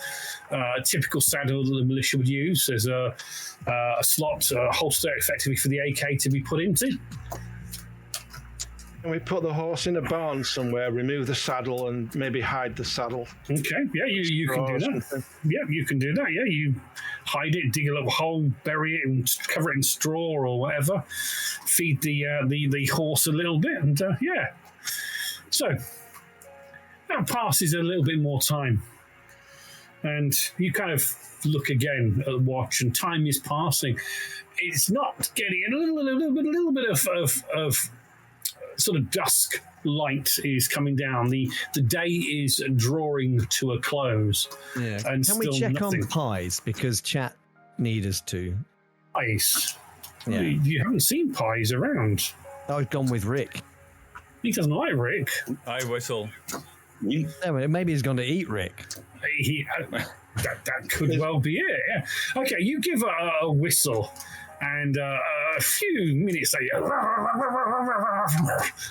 a typical saddle that the militia would use. There's a slot, a holster, effectively for the AK to be put into. Can we put the horse in a barn somewhere, remove the saddle, and maybe hide the saddle? Okay, yeah, you can do that. Yeah, you can do that. Yeah, you hide it, dig a little hole, bury it, and cover it in straw or whatever. Feed the horse a little bit, and yeah. So that passes a little bit more time, and you kind of look again at the watch, and time is passing. It's not getting a little bit of sort of dusk light is coming down. The day is drawing to a close. Yeah. And can we still check nothing. on pies, because chat need us to? Pies. Yeah. You haven't seen Pies around. I've gone with Rick. He doesn't like Rick. I whistle. Yeah, maybe he's gone to eat Rick. That could well be it. Yeah. Okay, you give a whistle, and a few minutes later,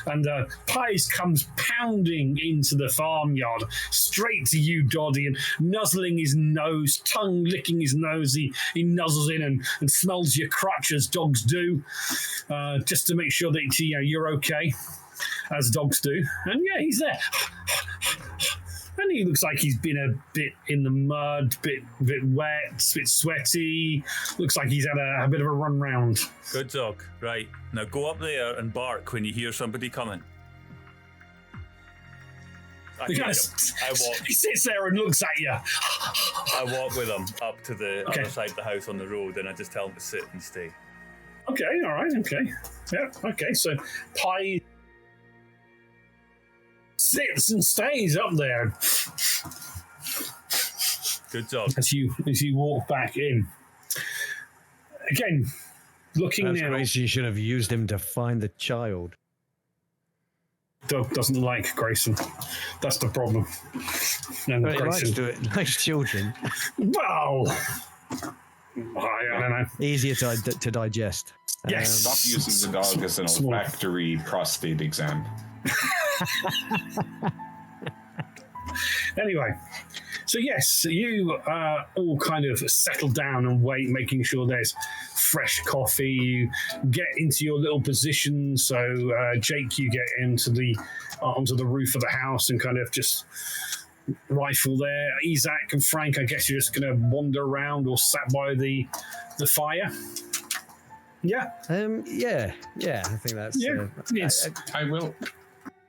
and Pies comes pounding into the farmyard, straight to you, Doddy, and nuzzling his nose, tongue licking his nose. He nuzzles in and smells your crutch, as dogs do, just to make sure that you're okay, as dogs do. And yeah, he's there. And he looks like he's been a bit in the mud, bit wet, a bit sweaty. Looks like he's had a bit of a run round. Good dog. Right. Now go up there and bark when you hear somebody coming. I walk. He sits there and looks at you. I walk with him up to the other side of the house on the road, and I just tell him to sit and stay. Okay, all right, okay. Yeah, okay, so Pie sits and stays up there. Good job. As you walk back in. Again, looking That's now. Gracie, you should have used him to find the child. Dog doesn't like Grayson. That's the problem. And But he likes Grayson. to do it. Likes children. Well, I don't know. Easier to digest. Yes. Stop using the dog as an olfactory prostate exam. Anyway, so yes, you all kind of settle down and wait, making sure there's fresh coffee. You get into your little position. So Jake, you get into onto the roof of the house and kind of just rifle there. Isaac and Frank, I guess you're just going to wander around or sat by the fire. Yeah. Yeah. I think that's. Yeah. Yes. I will.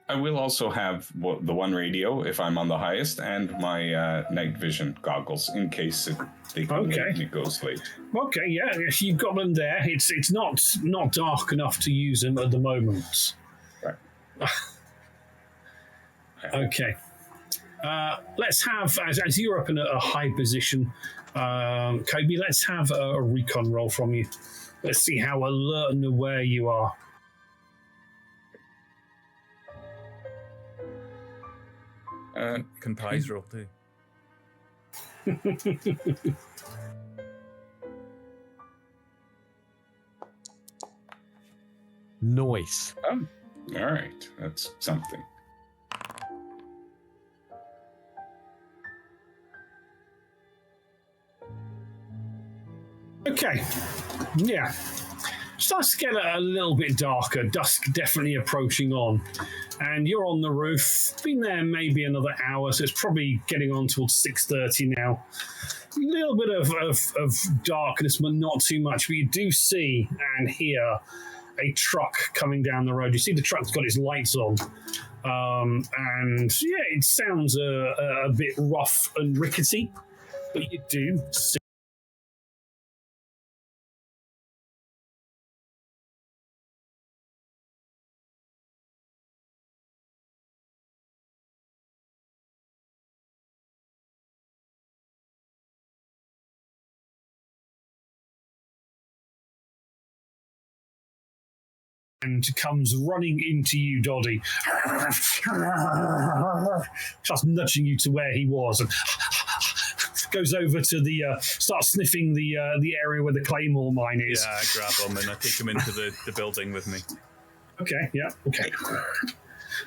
I will also have the one radio if I'm on the highest, and my night vision goggles in case they come late and it goes late. Okay, yeah, if you've got them there. It's not dark enough to use them at the moment. Right. Okay. Let's have, as you're up in a high position, Kobe, let's have a recon roll from you. Let's see how alert and aware you are. Can pies roll too? Noise. Oh, all right. That's something. Okay. Yeah. Starts to get a little bit darker. Dusk definitely approaching on. And you're on the roof. Been there maybe another hour, so it's probably getting on towards 6:30 now. A little bit of darkness, but not too much. But you do see and hear a truck coming down the road. You see the truck's got its lights on. And yeah, it sounds a bit rough and rickety. But you do see and comes running into you, Doddy. Starts nudging you to where he was and goes over to the, starts sniffing the area where the Claymore mine is. Yeah, I grab him and I take him into the building with me. Okay, yeah, okay.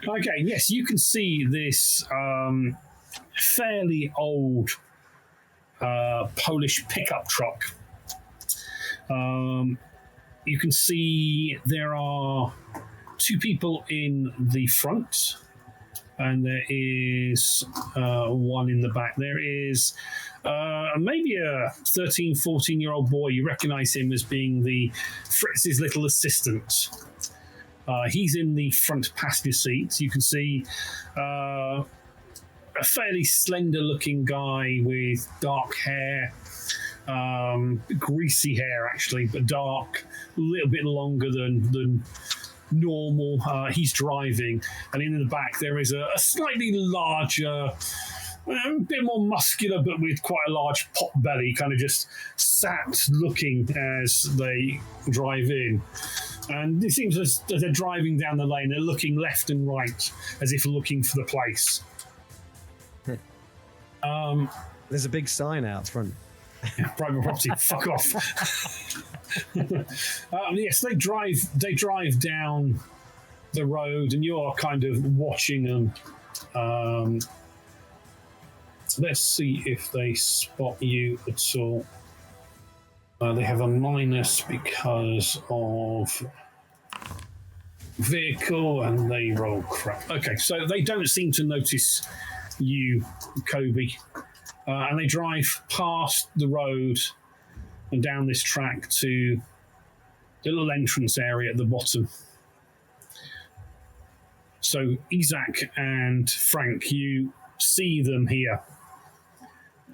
Okay, yes, you can see this fairly old Polish pickup truck. You can see there are two people in the front, and there is one in the back. There is maybe a 13, 14-year-old boy. You recognize him as being Fritz's little assistant. He's in the front passenger seat. You can see a fairly slender-looking guy with dark hair, greasy hair actually, but dark, a little bit longer than normal. He's driving, and in the back there is a slightly larger, a bit more muscular, but with quite a large pot belly, kind of just sat looking as they drive in. And it seems as they're driving down the lane, they're looking left and right as if looking for the place. There's a big sign out front. Private property, fuck off. Yes, they drive down the road, and you're kind of watching them. Let's see if they spot you at all. They have a minus because of vehicle, and they roll crap. Okay, so they don't seem to notice you, Kobe. And they drive past the road and down this track to the little entrance area at the bottom. So Isaac and Frank, you see them here.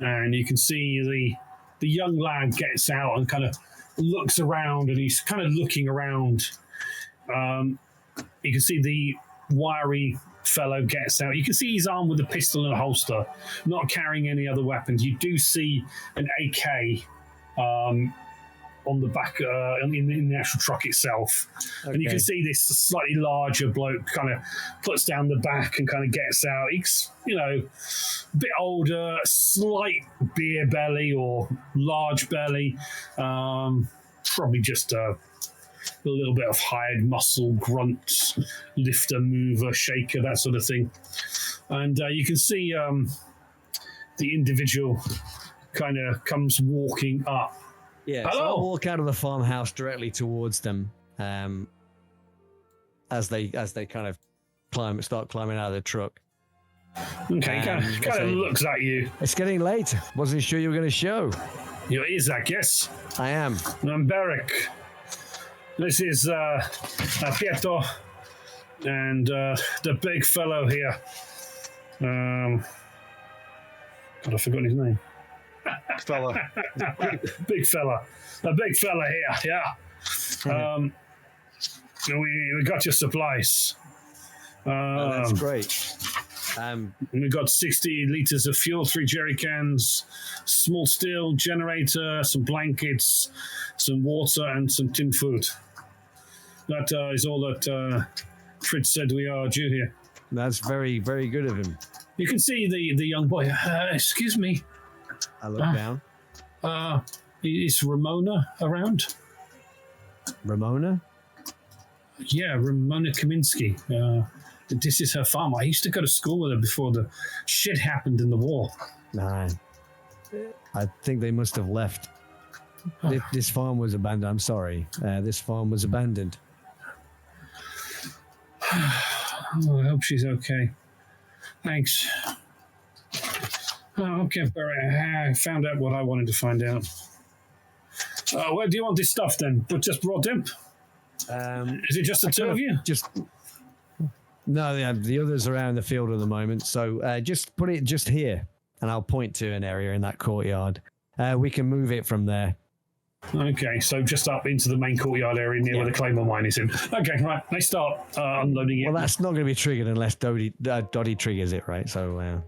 And you can see the young lad gets out and kind of looks around, and he's kind of looking around. You can see the wiry fellow gets out. You can see he's armed with a pistol and a holster, not carrying any other weapons. You do see an AK on the back, in the actual truck itself. Okay. And you can see this slightly larger bloke kind of puts down the back and kind of gets out. He's, a bit older, slight beer belly or large belly, probably just a little bit of hired muscle, grunt, lifter, mover, shaker, that sort of thing. And you can see the individual kind of comes walking up. Yeah, so I'll walk out of the farmhouse directly towards them as they kind of start climbing out of the truck. Okay, kind of looks at you. It's getting late. Wasn't sure you were going to show. You're Isaac, yes? I am. And I'm Beric. This is Pietro. And the big fellow here. God, I've forgotten his name. Fella. Big fella. The big fella here, yeah. We got your supplies. That's great. We got 60 liters of fuel, 3 jerry cans, small steel generator, some blankets, some water, and some tin food. That is all that Fritz said we are due here. That's very, very good of him. You can see the young boy. Excuse me. I look down. Is Ramona around? Ramona? Yeah, Ramona Kaminsky. This is her farm. I used to go to school with her before the shit happened in the war. Nah. I think they must have left. This farm was abandoned. I'm sorry. This farm was abandoned. Oh, I hope she's okay. Thanks. Oh, okay, I found out what I wanted to find out. Where do you want this stuff then? But just raw temp? Is it just the two of you? No, the others are out in the field at the moment. So just put it just here, and I'll point to an area in that courtyard. We can move it from there. Okay, so just up into the main courtyard area near where the Claymore mine is in. Okay, right, they start unloading it. Well, that's not going to be triggered unless Dottie triggers it, right? So...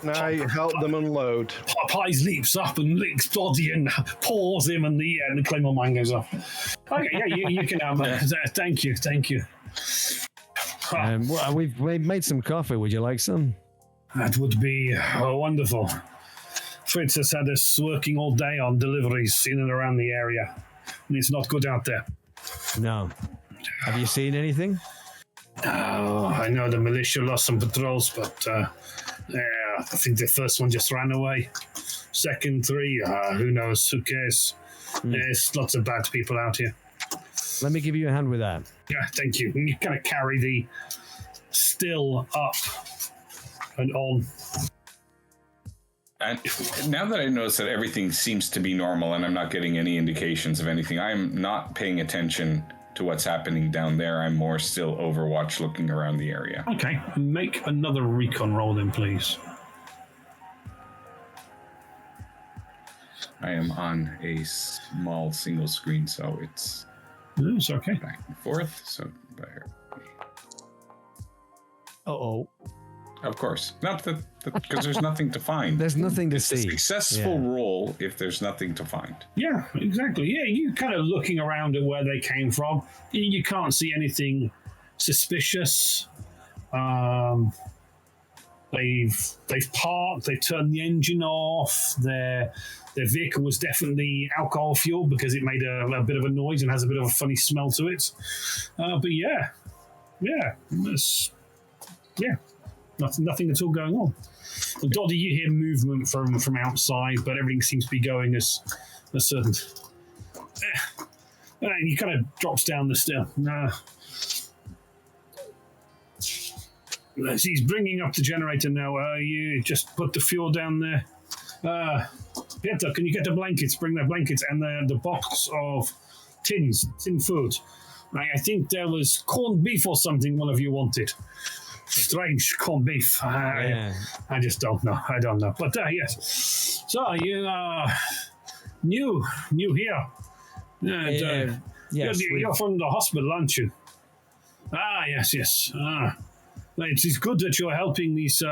Now you help them unload. Pies leaps up and licks Doddy and paws him, and the Claymore mine goes off. Okay, yeah, you can have Thank you. Well, we've made some coffee. Would you like some? That would be wonderful. Fritz has had us working all day on deliveries in and around the area, and it's not good out there. No. Have you seen anything? Oh, I know the militia lost some patrols, but I think the first one just ran away. Second 3, who knows? Who cares? There's lots of bad people out here. Let me give you a hand with that. Yeah, thank you. You kind of carry the still up and on. And now that I notice that everything seems to be normal and I'm not getting any indications of anything, I'm not paying attention to what's happening down there. I'm more still Overwatch looking around the area. Okay, make another recon roll then, please. I am on a small single screen, so it's okay. Back and forth. So there. Uh-oh. Of course. Not that because there's nothing to find. There's nothing to see. It's a successful roll if there's nothing to find. Yeah, exactly. Yeah, you kind of looking around at where they came from. You can't see anything suspicious. They've parked. They turned the engine off. Their vehicle was definitely alcohol fueled because it made a bit of a noise and has a bit of a funny smell to it. But nothing at all going on. Well, Doddy, you hear movement from outside, but everything seems to be going as certain. And he kind of drops down the stair. He's bringing up the generator now. You just put the fuel down there. Peter, can you get the blankets? Bring the blankets and the box of tin food. I think there was corned beef or something one of you wanted. Strange corned beef. I just don't know. I don't know. But yes. So you new here. Yes, you're from the hospital, aren't you? Yes. It is good that you're helping these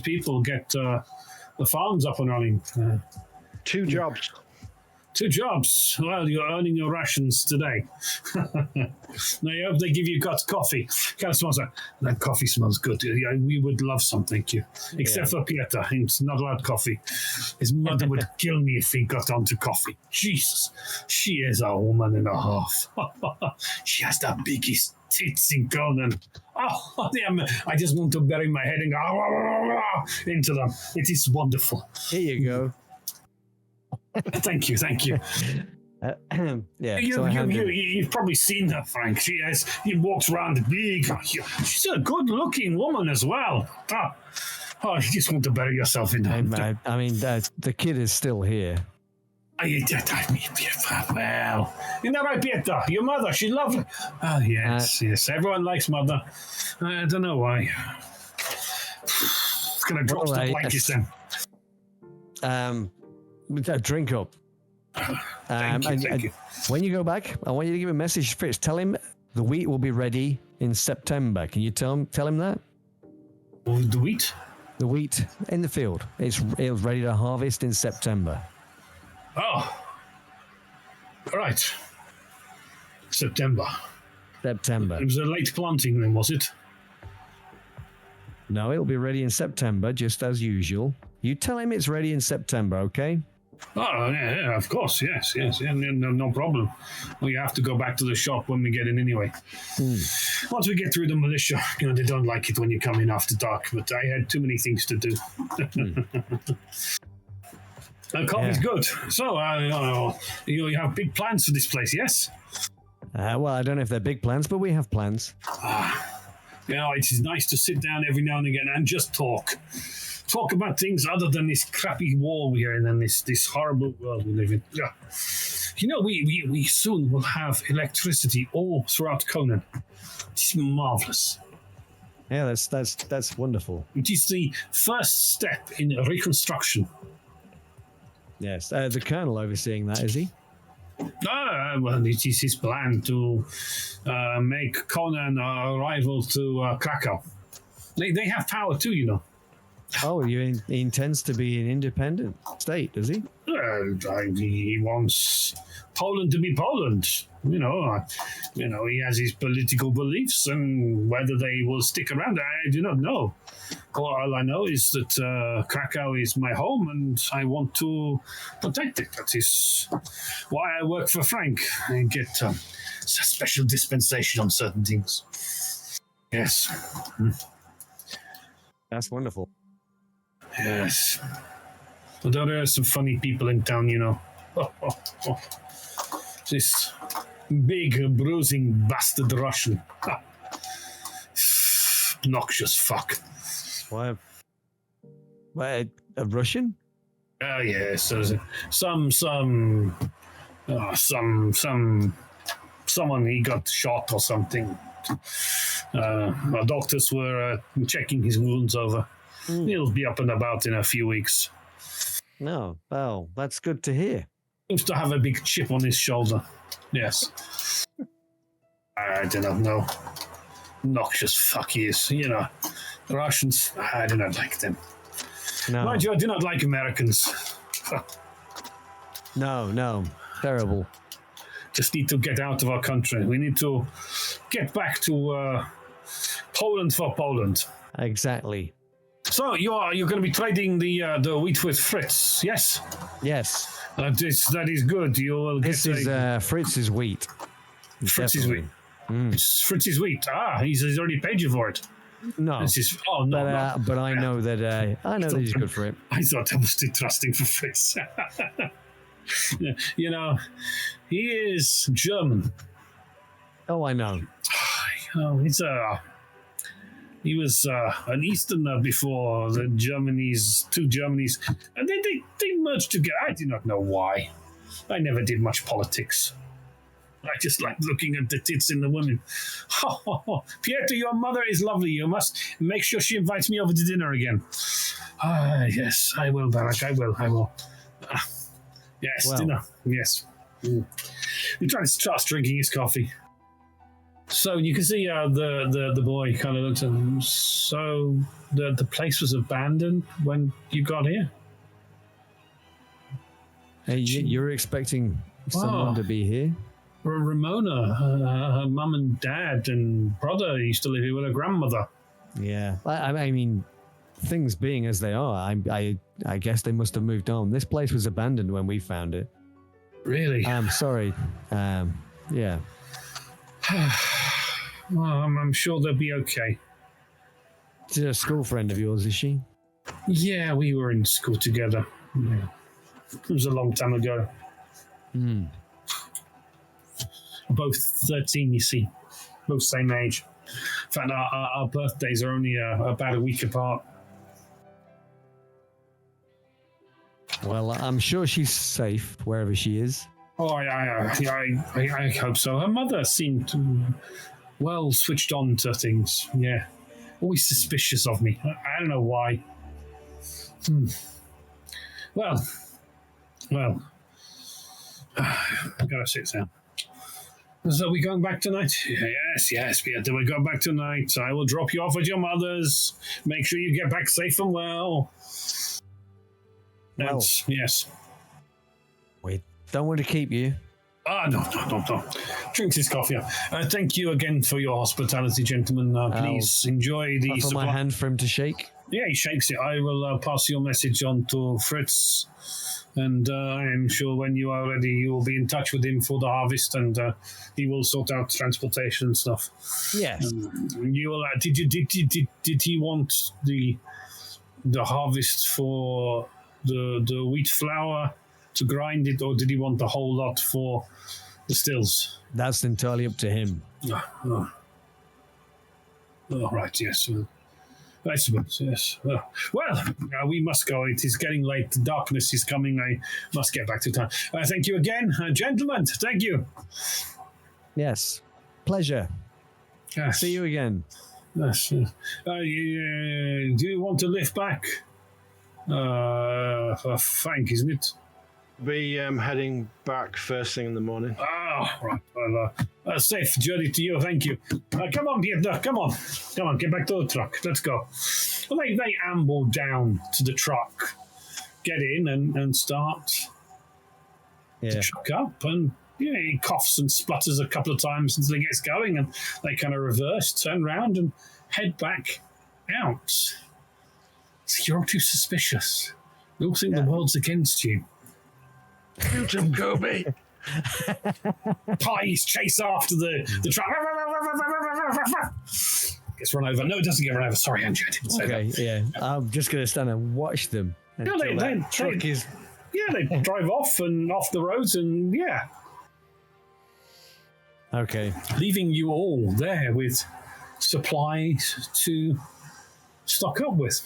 people get the farms up and running. 2 jobs. 2 jobs. Well, you're earning your rations today. Now, I hope they give you coffee. Kind of smells like that. Coffee smells good. We would love some, thank you. Except for Peter, he's not allowed coffee. His mother would kill me if he got onto coffee. Jesus, she is a woman and a half. She has the biggest tits in Conan. Oh, damn! I just want to bury my head and go into them. It is wonderful. Here you go. Thank you. You've probably seen her, Frank. She walks around big. She's a good-looking woman as well. You just want to bury yourself in her. I mean, the kid is still here. Well, isn't that right, Pietro? Your mother, she's lovely. Oh, yes, yes. Everyone likes mother. I don't know why. It's going to drop the blankets then. Drink up. Thank you. When you go back, I want you to give a message to Fritz. Tell him the wheat will be ready in September. Can you tell him that? The wheat? The wheat in the field. It's ready to harvest in September. Oh. All right. September. It was a late planting then, was it? No, it'll be ready in September, just as usual. You tell him it's ready in September, okay? Oh, yeah, of course, yes, yeah, no problem. We have to go back to the shop when we get in anyway. Once we get through the militia, they don't like it when you come in after dark, but I had too many things to do. Coffee's good. So, you have big plans for this place, yes? Well, I don't know if they're big plans, but we have plans. It is nice to sit down every now and again and just talk. Talk about things other than this crappy war we're in and this horrible world we live in. Yeah. We soon will have electricity all throughout Conan. It's marvelous. Yeah, that's wonderful. It is the first step in reconstruction. Yes, the Colonel overseeing that, is he? Well, it is his plan to make Conan a rival to Krakow. They have power too, Oh, he intends to be an independent state, does he? He wants Poland to be Poland. He has his political beliefs, and whether they will stick around, I do not know. All I know is that Krakow is my home, and I want to protect it. That is why I work for Frank and get a special dispensation on certain things. Yes. That's wonderful. Yes. Although there are some funny people in town, This big, bruising bastard Russian. Obnoxious fuck. Why? A Russian? Oh, yes. Someone he got shot or something. Our doctors were checking his wounds over. He'll be up and about in a few weeks. No, well, that's good to hear. Seems to have a big chip on his shoulder. Yes. I do not know. Noxious fuck he is. The Russians, I do not like them. No. Mind you, I do not like Americans. No. Terrible. Just need to get out of our country. We need to get back to Poland for Poland. Exactly. So you're going to be trading the wheat with Fritz, yes? Yes. That is good. You will this is Fritz's wheat. Fritz's wheat. It's Fritz's wheat. He's already paid you for it. No. But I know that that he's good for it. I thought I was too trusting for Fritz. He is German. Oh, I know. He was an Easterner before the two Germanys, and they merged together. I do not know why. I never did much politics. I just like looking at the tits in the women. Pietro, your mother is lovely. You must make sure she invites me over to dinner again. Yes, I will, Barak. I will. Yes, well. Dinner. Yes. He starts drinking his coffee. So you can see the boy kind of looks at him. So the place was abandoned when you got here? Hey, you're expecting someone to be here? Ramona, her mum and dad and brother used to live here with her grandmother. Yeah, I mean, things being as they are, I guess they must have moved on. This place was abandoned when we found it. Really? I'm sorry. Yeah. Well, I'm sure they'll be okay. She's a school friend of yours, is she? Yeah, we were in school together. Yeah. It was a long time ago. Both 13, you see. Both same age. In fact, our birthdays are only about a week apart. Well, I'm sure she's safe wherever she is. Oh, I hope so. Her mother seemed well switched on to things. Yeah, always suspicious of me. I don't know why. Well, I've got to sit down. So we going back tonight? Yes, Peter, we're going back tonight. I will drop you off at your mother's. Make sure you get back safe and well. Well, yes. We don't want to keep you. No. Drinks his coffee. Thank you again for your hospitality, gentlemen. Please enjoy the Offer my hand for him to shake. Yeah, he shakes it. I will pass your message on to Fritz. And I am sure when you are ready, you will be in touch with him for the harvest, and he will sort out transportation and stuff. Yes. You will. Did he want the harvest for the wheat flour to grind it, or did he want the whole lot for the stills? That's entirely up to him. Oh, right. Yes. I suppose, yes. Well, we must go. It is getting late. The darkness is coming. I must get back to town. Thank you again, gentlemen. Thank you. Yes. Pleasure. Yes. See you again. Yes. Do you want to lift back? Frank, isn't it? Be heading back first thing in the morning. Right. Well, safe journey to you. Thank you. Come on, Peter. Come on. Get back to the truck. Let's go. Well, they amble down to the truck, get in, and start to truck up. And he coughs and splutters a couple of times until he gets going, and they kind of reverse, turn around, and head back out. So you're all too suspicious. You all think the world's against you. Shoot him, Kobe. Pies chase after the truck. Gets run over. No, it doesn't get run over. Sorry, Andrew, I didn't say that. Yeah. I'm just going to stand and watch them. They drive off and off the roads, and Okay. leaving you all there with supplies to stock up with.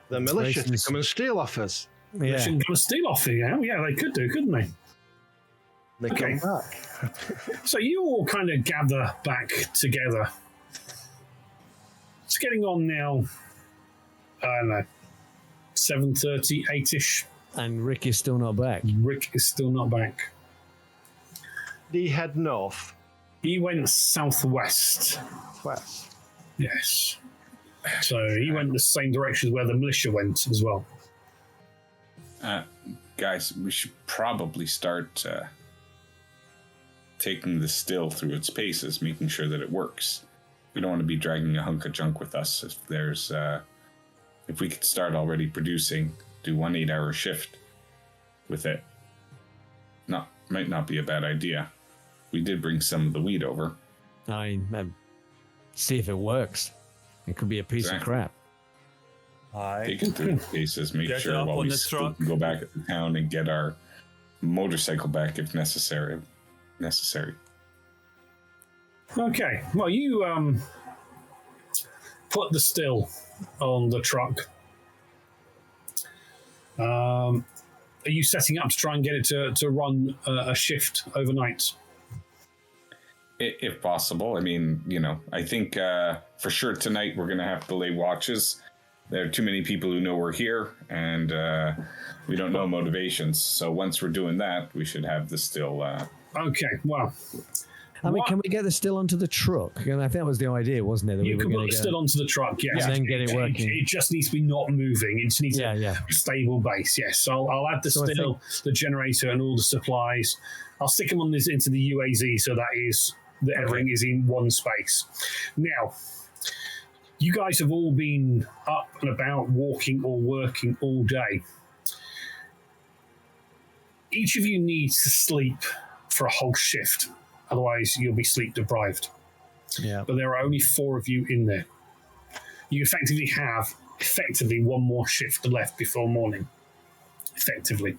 The militia to come and steal off us. They shouldn't come and steal off you now. Yeah, they could do, couldn't they? They come back. So you all kind of gather back together. It's getting on now, I don't know, 7:30, 8-ish. And Rick is still not back. Rick is still not back. Did he head north? He went southwest. West. Yes. So he went the same direction as where the militia went as well. Guys, we should probably start taking the still through its paces, making sure that it works. We don't want to be dragging a hunk of junk with us. If we could start already producing, do 1 8-hour shift with it, might not be a bad idea. We did bring some of the wheat over. I mean, see if it works. It could be a piece of crap. Take it through the paces, make Get sure up while on we the still truck. can go back to town and get our motorcycle back if necessary. Okay. Well, you put the still on the truck. Are you setting up to try and get it to run a shift overnight? If possible. I mean, I think for sure tonight we're going to have to lay watches. There are too many people who know we're here, and we don't know motivations. So once we're doing that, we should have the still. Okay, well. I mean, can we get the still onto the truck? And I think that was the idea, wasn't it? That You can put the still onto the truck, yes. And then get it working. It just needs to be not moving. It just needs a stable base, yes. So I'll add the still, the generator, and all the supplies. I'll stick them into the UAZ so that everything is in one space. Now, you guys have all been up and about, walking or working all day. Each of you needs to sleep for a whole shift. Otherwise, you'll be sleep deprived. Yeah. But there are only 4 of you in there. You effectively have one more shift left before morning. Effectively.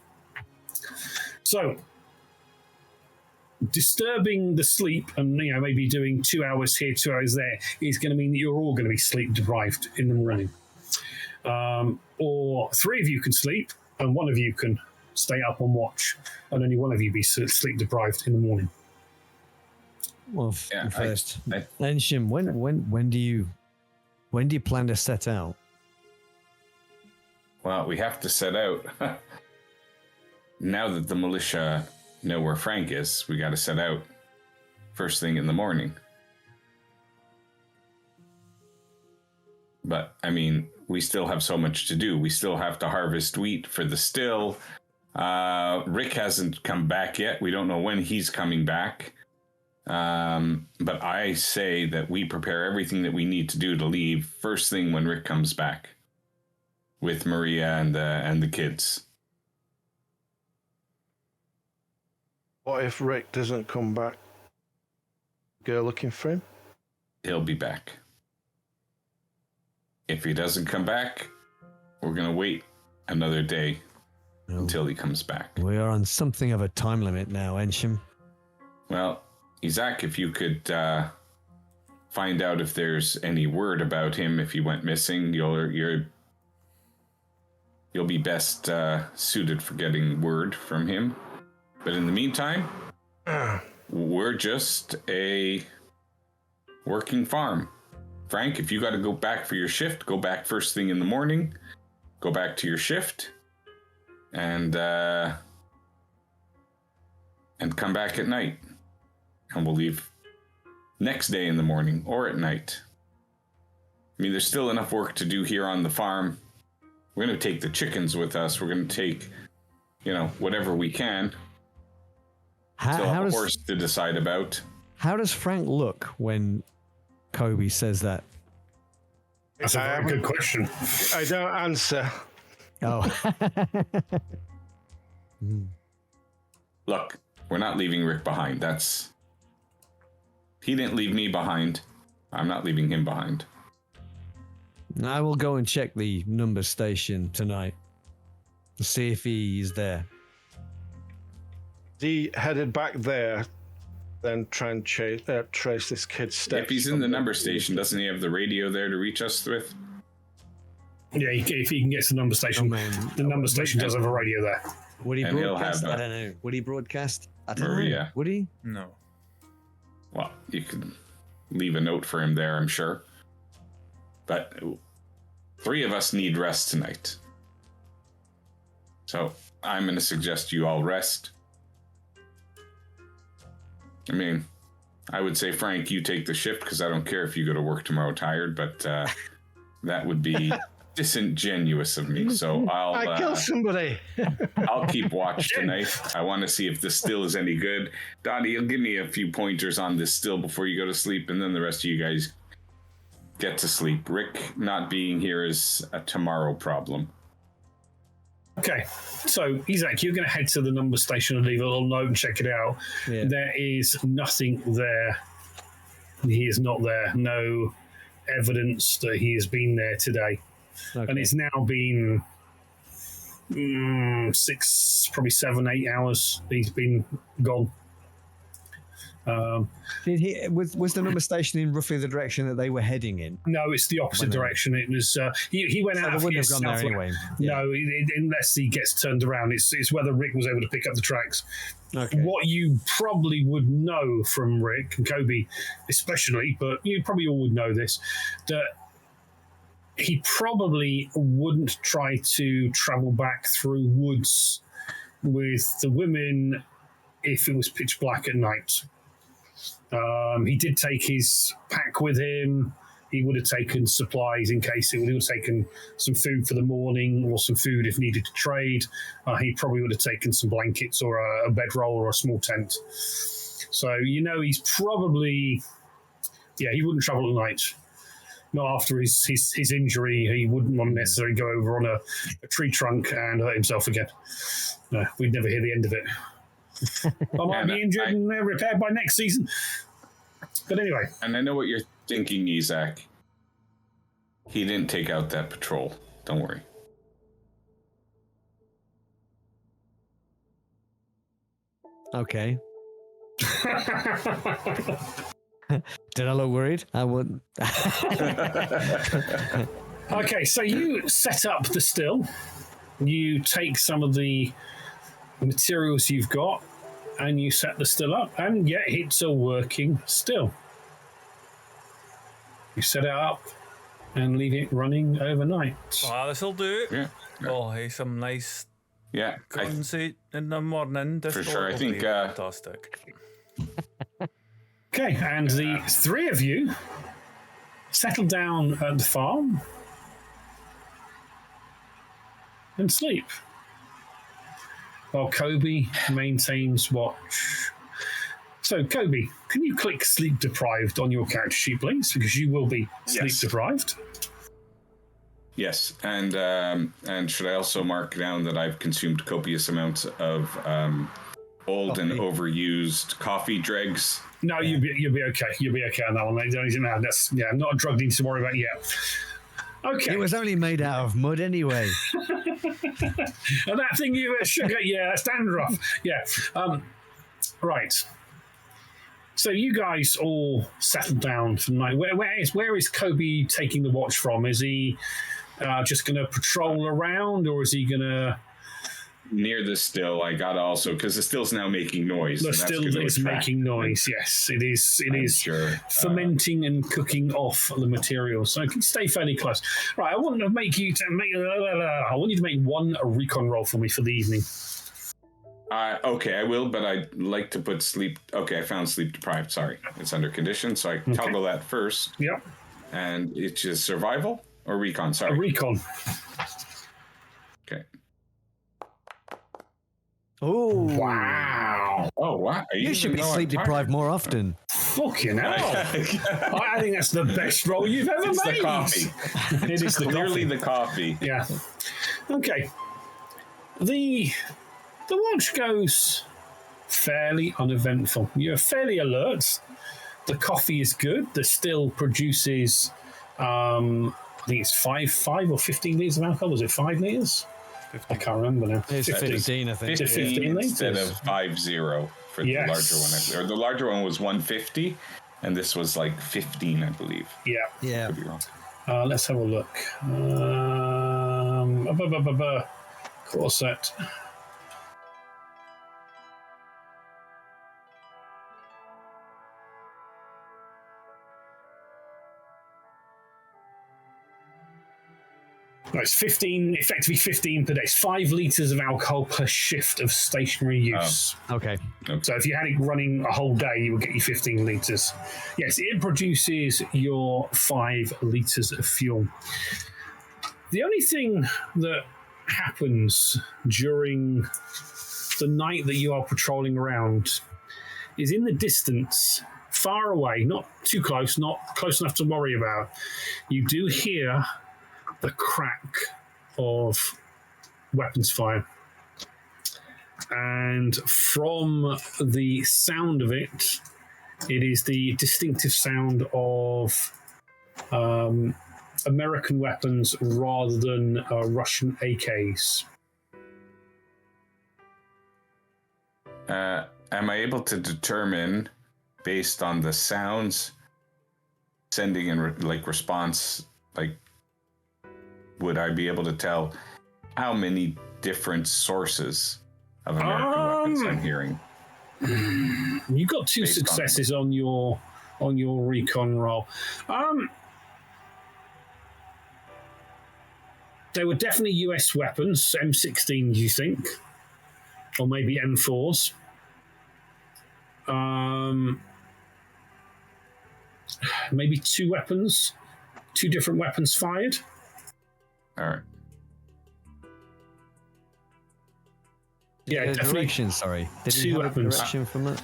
So, disturbing the sleep and maybe doing 2 hours here, 2 hours there is going to mean that you're all going to be sleep deprived in the morning. Or 3 of you can sleep and 1 of you can stay up on watch, and only one of you be sleep deprived in the morning. Well, first, Enshim, when do you plan to set out? Well, we have to set out. Now that the militia know where Frank is, we got to set out first thing in the morning. But, I mean, we still have so much to do. We still have to harvest wheat for the still. Rick hasn't come back yet. We don't know when he's coming back. But I say that we prepare everything that we need to do to leave first thing when Rick comes back with Maria and the kids. What if Rick doesn't come back? Go looking for him? He'll be back. If he doesn't come back, we're going to wait another day until he comes back. We are on something of a time limit now, Ensham. Well, Isaac, if you could find out if there's any word about him, if he went missing, you'll be best suited for getting word from him. But in the meantime, we're just a working farm. Frank, if you got to go back for your shift, go back first thing in the morning. Go back to your shift, and come back at night. And we'll leave next day in the morning or at night. I mean, there's still enough work to do here on the farm. We're going to take the chickens with us. We're going to take, whatever we can. Still have a horse to decide about. How does Frank look when Kobe says that? That's a very good question. I don't answer. Oh. Look, we're not leaving Rick behind. He didn't leave me behind. I'm not leaving him behind. I will go and check the number station tonight to see if he is there. He headed back there, then try and trace this kid's steps. If he's in the number station, doesn't he have the radio there to reach us with? Yeah, if he can get to the number station. The number station does have a radio there. Would he broadcast? I don't know. Would he broadcast? I don't know. Would he? No. Well, you could leave a note for him there, I'm sure. But 3 of us need rest tonight. So I'm going to suggest you all rest. I mean, I would say, Frank, you take the shift because I don't care if you go to work tomorrow tired, but that would be disingenuous of me. So I killed somebody. I'll keep watch tonight. I want to see if this still is any good. Dottie, you'll give me a few pointers on this still before you go to sleep, and then the rest of you guys get to sleep. Rick not being here is a tomorrow problem. Okay, so Isaac, you're going to head to the number station and leave a little note and check it out. Yeah. There is nothing there. He is not there. No evidence that he has been there today. Okay. And it's now been 6, probably 7, 8 hours he's been gone. Did he was the number station in roughly the direction that they were heading in? No, it's the opposite direction. It was he went out. Wouldn't have gone there anyway. Yeah. No, unless he gets turned around. It's whether Rick was able to pick up the tracks. Okay. What you probably would know from Rick and Kobe, especially, but you probably all would know this, that he probably wouldn't try to travel back through woods with the women if it was pitch black at night. He did take his pack with him. He would have taken supplies in case he would have taken some food for the morning or some food if needed to trade. He probably would have taken some blankets or a bedroll or a small tent. So, he's probably, he wouldn't travel at night. Not after his injury. He wouldn't want to necessarily go over on a tree trunk and hurt himself again. No, we'd never hear the end of it. I might be injured and repaired by next season. But anyway. And I know what you're thinking, Isaac. He didn't take out that patrol. Don't worry. Okay. Did I look worried? I wouldn't. Okay, so you set up the still. You take some of the materials you've got, and you set the still up, and yeah, it's a working still. You set it up and leave it running overnight. This'll do. Yeah. Oh, hey, some nice conceit in the morning. For sure, I think fantastic. Okay, and the three of you settle down at the farm and sleep, while Kobe maintains watch. So, Kobe, can you click sleep deprived on your character sheet, please? Because you will be sleep deprived. Yes, and should I also mark down that I've consumed copious amounts of old and overused coffee dregs? No, you'll be okay. You'll be okay on that one, mate. Don't even know. That's not a drug need to worry about yet. Okay. It was only made out of mud anyway. And that thing you sugar, that's dandruff. Yeah. Right. So you guys all settled down for the night. Where is Kobe taking the watch from? Is he just going to patrol around, or is he going to... Near the still, I got also, because the still's now making noise. The still is making noise, yes. It is fermenting and cooking off the materials. So it can stay fairly close. Right, I want you to make one recon roll for me for the evening. Okay, I will, but I'd like to put sleep... Okay, I found sleep deprived, sorry. It's under condition, so I toggle that first. Yep. And it's just survival or recon, sorry. Recon. Okay. Oh wow! Oh wow! You should be sleep deprived more often. Fucking hell! I think that's the best roll you've ever made. The coffee. It is clearly the coffee. Yeah. Okay. The watch goes fairly uneventful. You're fairly alert. The coffee is good. The still produces, I think it's 5 or 15 litres of alcohol. Was it 5 litres? 15. I can't remember now. It's 15, I think. 15 instead of 50 for the larger one. Or the larger one was 150, and this was like 15, I believe. Yeah. Could be wrong. Let's have a look. Corset. No, it's 15, effectively 15 per day. It's 5 litres of alcohol per shift of stationary use. Oh, okay. So if you had it running a whole day, you would get your 15 litres. Yes, it produces your 5 litres of fuel. The only thing that happens during the night that you are patrolling around is in the distance, far away, not too close, not close enough to worry about, you do hear the crack of weapons fire. And from the sound of it, it is the distinctive sound of American weapons rather than Russian AKs. Am I able to determine, based on the sounds, sending in response, would I be able to tell how many different sources of American weapons I'm hearing? You got 2 successes on your recon roll. They were definitely US weapons, M16s, you think, or maybe M4s. Maybe 2 weapons, 2 different weapons fired. All right. Yeah, definitely. Direction, sorry. Did 2 you have weapons. a direction from that?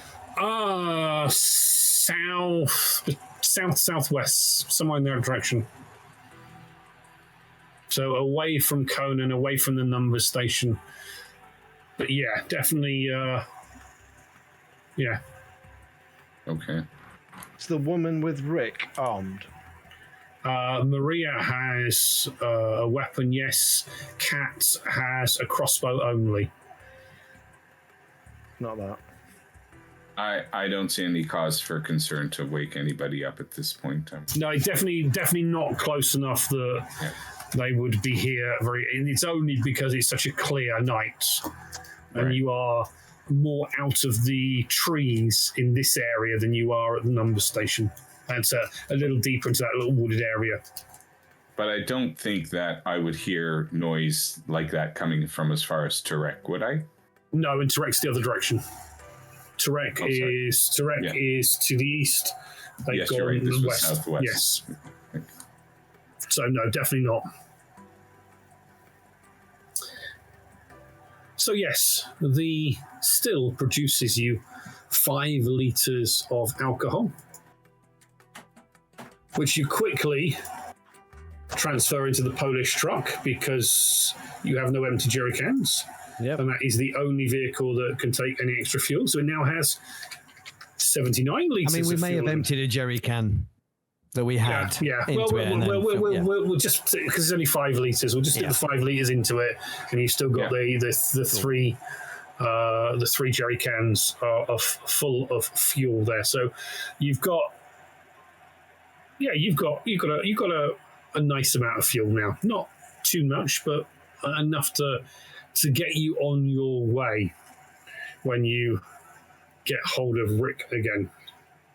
Southwest, somewhere in that direction. So away from Conan, away from the numbers station. But yeah, definitely. Yeah. Okay. Is the woman with Rick armed? Maria has a weapon, yes. Kat has a crossbow only. Not that. I don't see any cause for concern to wake anybody up at this point. No, definitely not close enough that they would be here. It's only because it's such a clear night and you are more out of the trees in this area than you are at the number station. And it's a little deeper into that little wooded area. But I don't think that I would hear noise like that coming from as far as Turek, would I? No, and Turek's the other direction. Turek is to the east. They've gone you're right. This was west. southwest. Yes. So no, definitely not. So yes, the still produces you 5 litres of alcohol, which you quickly transfer into the Polish truck because you have no empty jerry cans. Yep. And that is the only vehicle that can take any extra fuel. So it now has 79 litres. I mean, we of may fuel have emptied a jerry can that we had. Yeah. Into We'll just, because it's only 5 litres, we'll just stick the 5 litres into it, and you've still got the three jerry cans are full of fuel there. So you've got a nice amount of fuel now. Not too much, but enough to get you on your way when you get hold of Rick again.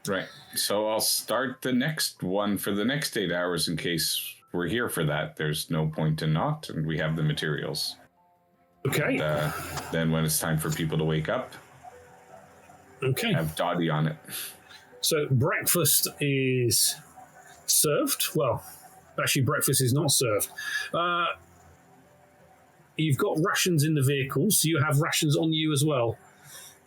Right. So I'll start the next one for the next 8 hours in case we're here for that. There's no point in not, and we have the materials. Okay. And, then when it's time for people to wake up, have Dottie on it. So breakfast is served. Well, actually, breakfast is not served. You've got rations in the vehicles. So you have rations on you as well.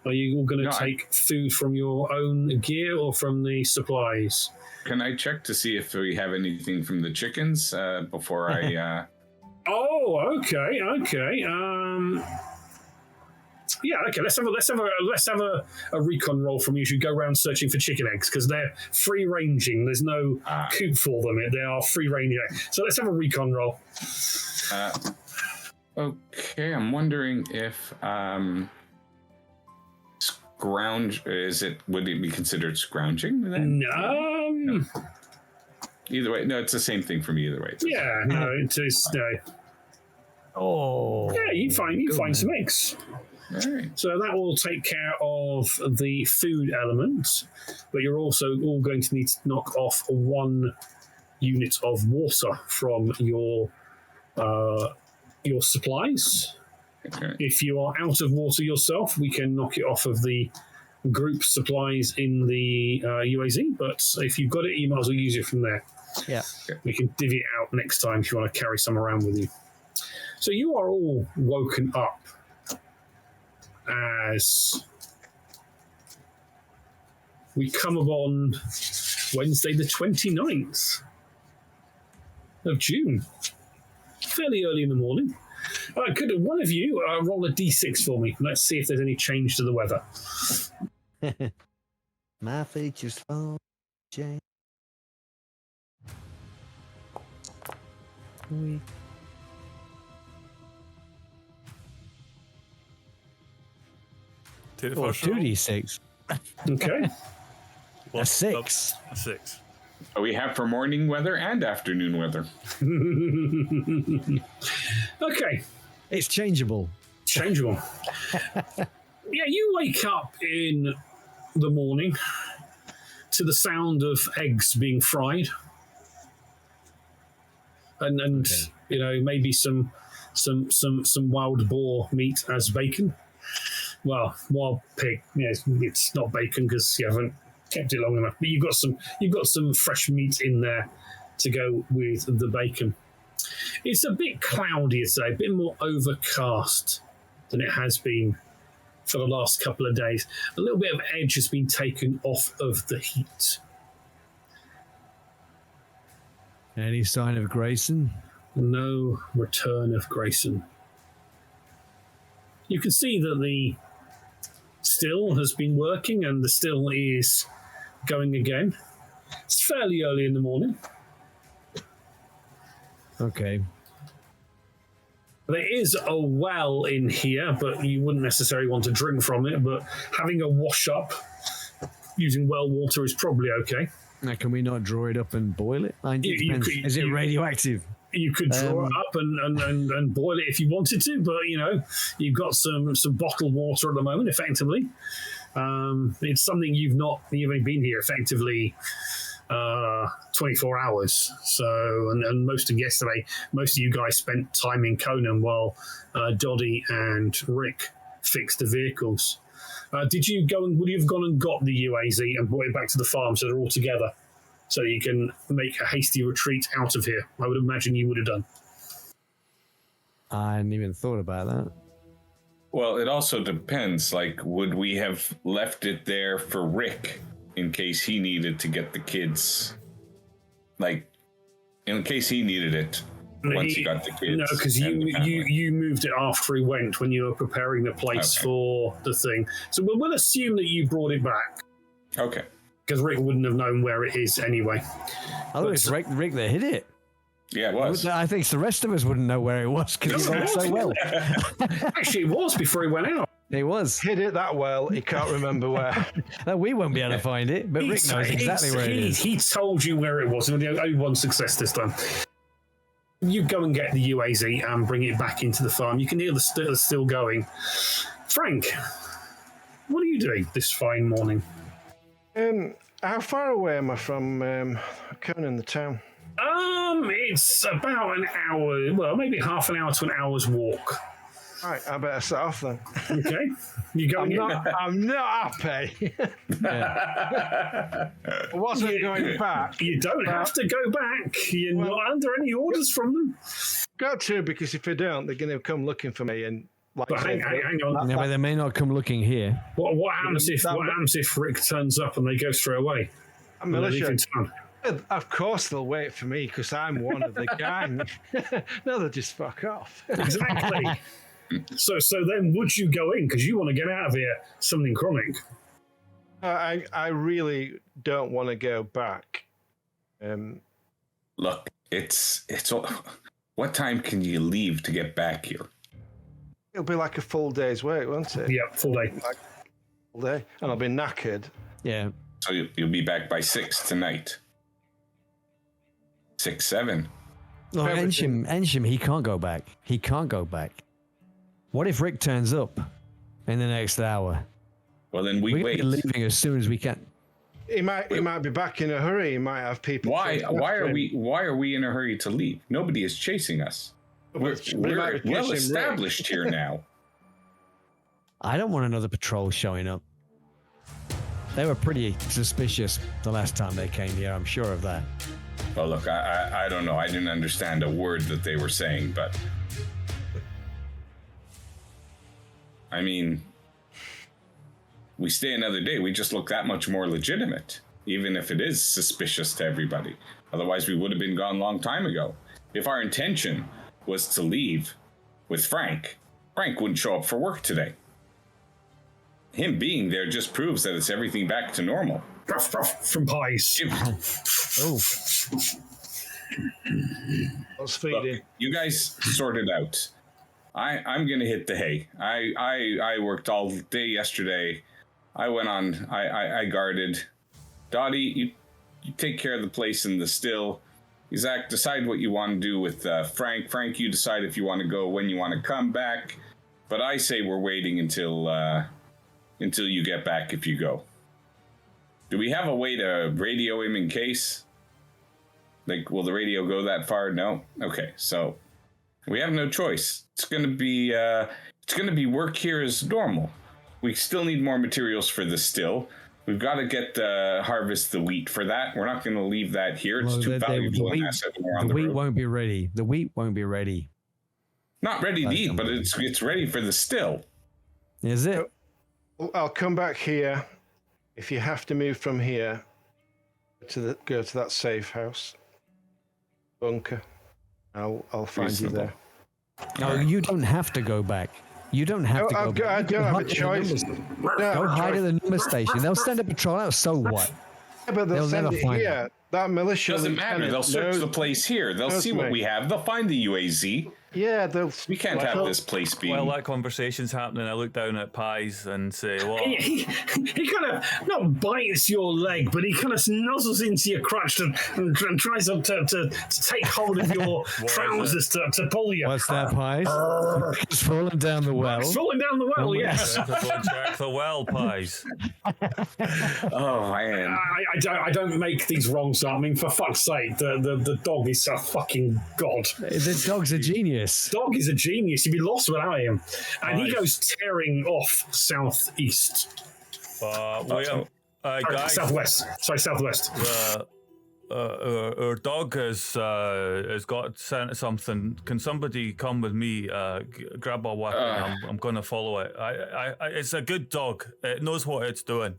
Are you all going to take food from your own gear or from the supplies? Can I check to see if we have anything from the chickens before I... Oh, okay. Yeah, okay. Let's have a recon roll from you. You should go around searching for chicken eggs because they're free ranging. There's no coop for them. They are free range eggs. So let's have a recon roll. Okay, I'm wondering if would it be considered scrounging then? No. Either way, no, it's the same thing for me either way. It is no. Oh. Yeah, you find some eggs. All right. So that will take care of the food element, but you're also all going to need to knock off 1 unit of water from your supplies. Okay. If you are out of water yourself, we can knock it off of the group supplies in the UAZ, but if you've got it, you might as well use it from there. Yeah. We can divvy it out next time if you want to carry some around with you. So you are all woken up as we come upon Wednesday the 29th of June. Fairly early in the morning. Could one of you roll a d6 for me? Let's see if there's any change to the weather. My features fall, Jane. Take the Or first roll. 2d6. Okay. A 6. A 6. We have for morning weather and afternoon weather. Okay. It's changeable. Changeable. Yeah, you wake up in the morning to the sound of eggs being fried, and you know, maybe some wild boar meat as bacon. Well, wild pig. Yeah, it's not bacon because you haven't kept it long enough. But you've got some fresh meat in there to go with the bacon. It's a bit cloudy today, a bit more overcast than it has been for the last couple of days. A little bit of edge has been taken off of the heat. Any sign of Grayson? No return of Grayson. You can see that the still has been working and the still is going again. It's fairly early in the morning. Okay. There is a well in here, but you wouldn't necessarily want to drink from it. But having a wash up using well water is probably okay. Now, can we not draw it up and boil it? It depends. Is it radioactive? You could draw it up and boil it if you wanted to, but you've got some bottled water at the moment. Effectively, it's something you've only been here effectively 24 hours. So, and most of yesterday, most of you guys spent time in Conan while Doddy and Rick fixed the vehicles. Would you have gone and got the UAZ and brought it back to the farm so they're all together, so you can make a hasty retreat out of here? I would imagine you would have done. I hadn't even thought about that. Well, it also depends. Like, would we have left it there for Rick in case he needed to get the kids? Like, in case he needed it once he got the kids. No, because you moved it after he went when you were preparing the place for the thing. So we'll assume that you brought it back. Okay. Because Rick wouldn't have known where it is anyway. I thought it's Rick that hit it. Yeah, it was. I think the rest of us wouldn't know where it was because he did so well. Actually, it was before he went out. It was. Hit it that well, he can't remember where. No, we won't be able to find it, but Rick knows exactly where it is. He told you where it was, and only one success this time. You go and get the UAZ and bring it back into the farm. You can hear the still going. Frank, what are you doing this fine morning? How far away am I from Conan, the town? It's about an hour, well, maybe half an hour to an hour's walk. All right, I better set off then. Okay. You go. I'm not happy. I wasn't going back. You don't have to go back. You're not under any orders from them. Got to, because if I don't, they're going to come looking for me. And but hang on. Yeah, but they may not come looking here. What happens if Rick turns up and they go straight away? Militia. Of course they'll wait for me because I'm one of the gang. No, they'll just fuck off. Exactly. So then would you go in because you want to get out of here something chronic? I really don't want to go back. Look, it's what time can you leave to get back here? It'll be like a full day's work, won't it? Yeah, full day. Full day. And I'll be knackered. Yeah. So you'll be back by 6 tonight. 6, 7. No, Ensham, he can't go back. He can't go back. What if Rick turns up in the next hour? Well, then we wait. We're leaving as soon as we can. He might be back in a hurry. He might have people. Why are we in a hurry to leave? Nobody is chasing us. We're well established here now. I don't want another patrol showing up. They were pretty suspicious the last time they came here. I'm sure of that. Well, look, I don't know. I didn't understand a word that they were saying, but I mean, we stay another day. We just look that much more legitimate, even if it is suspicious to everybody. Otherwise, we would have been gone a long time ago. If our intention was to leave with Frank wouldn't show up for work today. Him being there just proves that it's everything back to normal. Ruff, ruff from pies. Oh. Let's feed in. You guys sort it out. I'm gonna hit the hay. I worked all day yesterday. I went on. I guarded. Dottie, you take care of the place in the still. Zach, decide what you want to do with Frank. Frank, you decide if you want to go, when you want to come back. But I say we're waiting until you get back if you go. Do we have a way to radio him in case? Like, will the radio go that far? No? Okay, so we have no choice. It's gonna be work here as normal. We still need more materials for the still. We've got to get harvest the wheat for that. We're not going to leave that here. It's too valuable an asset when we're on the road. The wheat won't be ready. The wheat won't be ready. Not ready to eat, but it's ready for the still. Is it? I'll come back here. If you have to move from here go to that safe house bunker, I'll find you there. No, you don't have to go back. You don't have to go back. I don't have a choice. Go hide at the number station. They'll send a patrol out, so what? Yeah, but they'll send it here. That militia Doesn't matter. They'll search the place here. They'll see what we have. They'll find the UAZ. Yeah, they'll. We can't have this place being. While that conversation's happening, I look down at Pies and say, "What?" He kind of not bites your leg, but he kind of nuzzles into your crotch and tries to take hold of your trousers to pull you. What's that, Pies? It's falling down the well. It's falling down the well, yes. Go check the well, Pies. Oh man! I don't make these wrongs up. I mean, for fuck's sake, the dog is a fucking god. The dog's a genius. Dog is a genius. You'd be lost without him. And he goes tearing off southeast. Guys, Southwest. Sorry, southwest. Our dog has got sent something. Can somebody come with me? Grab a weapon. I'm going to follow it. It's a good dog. It knows what it's doing.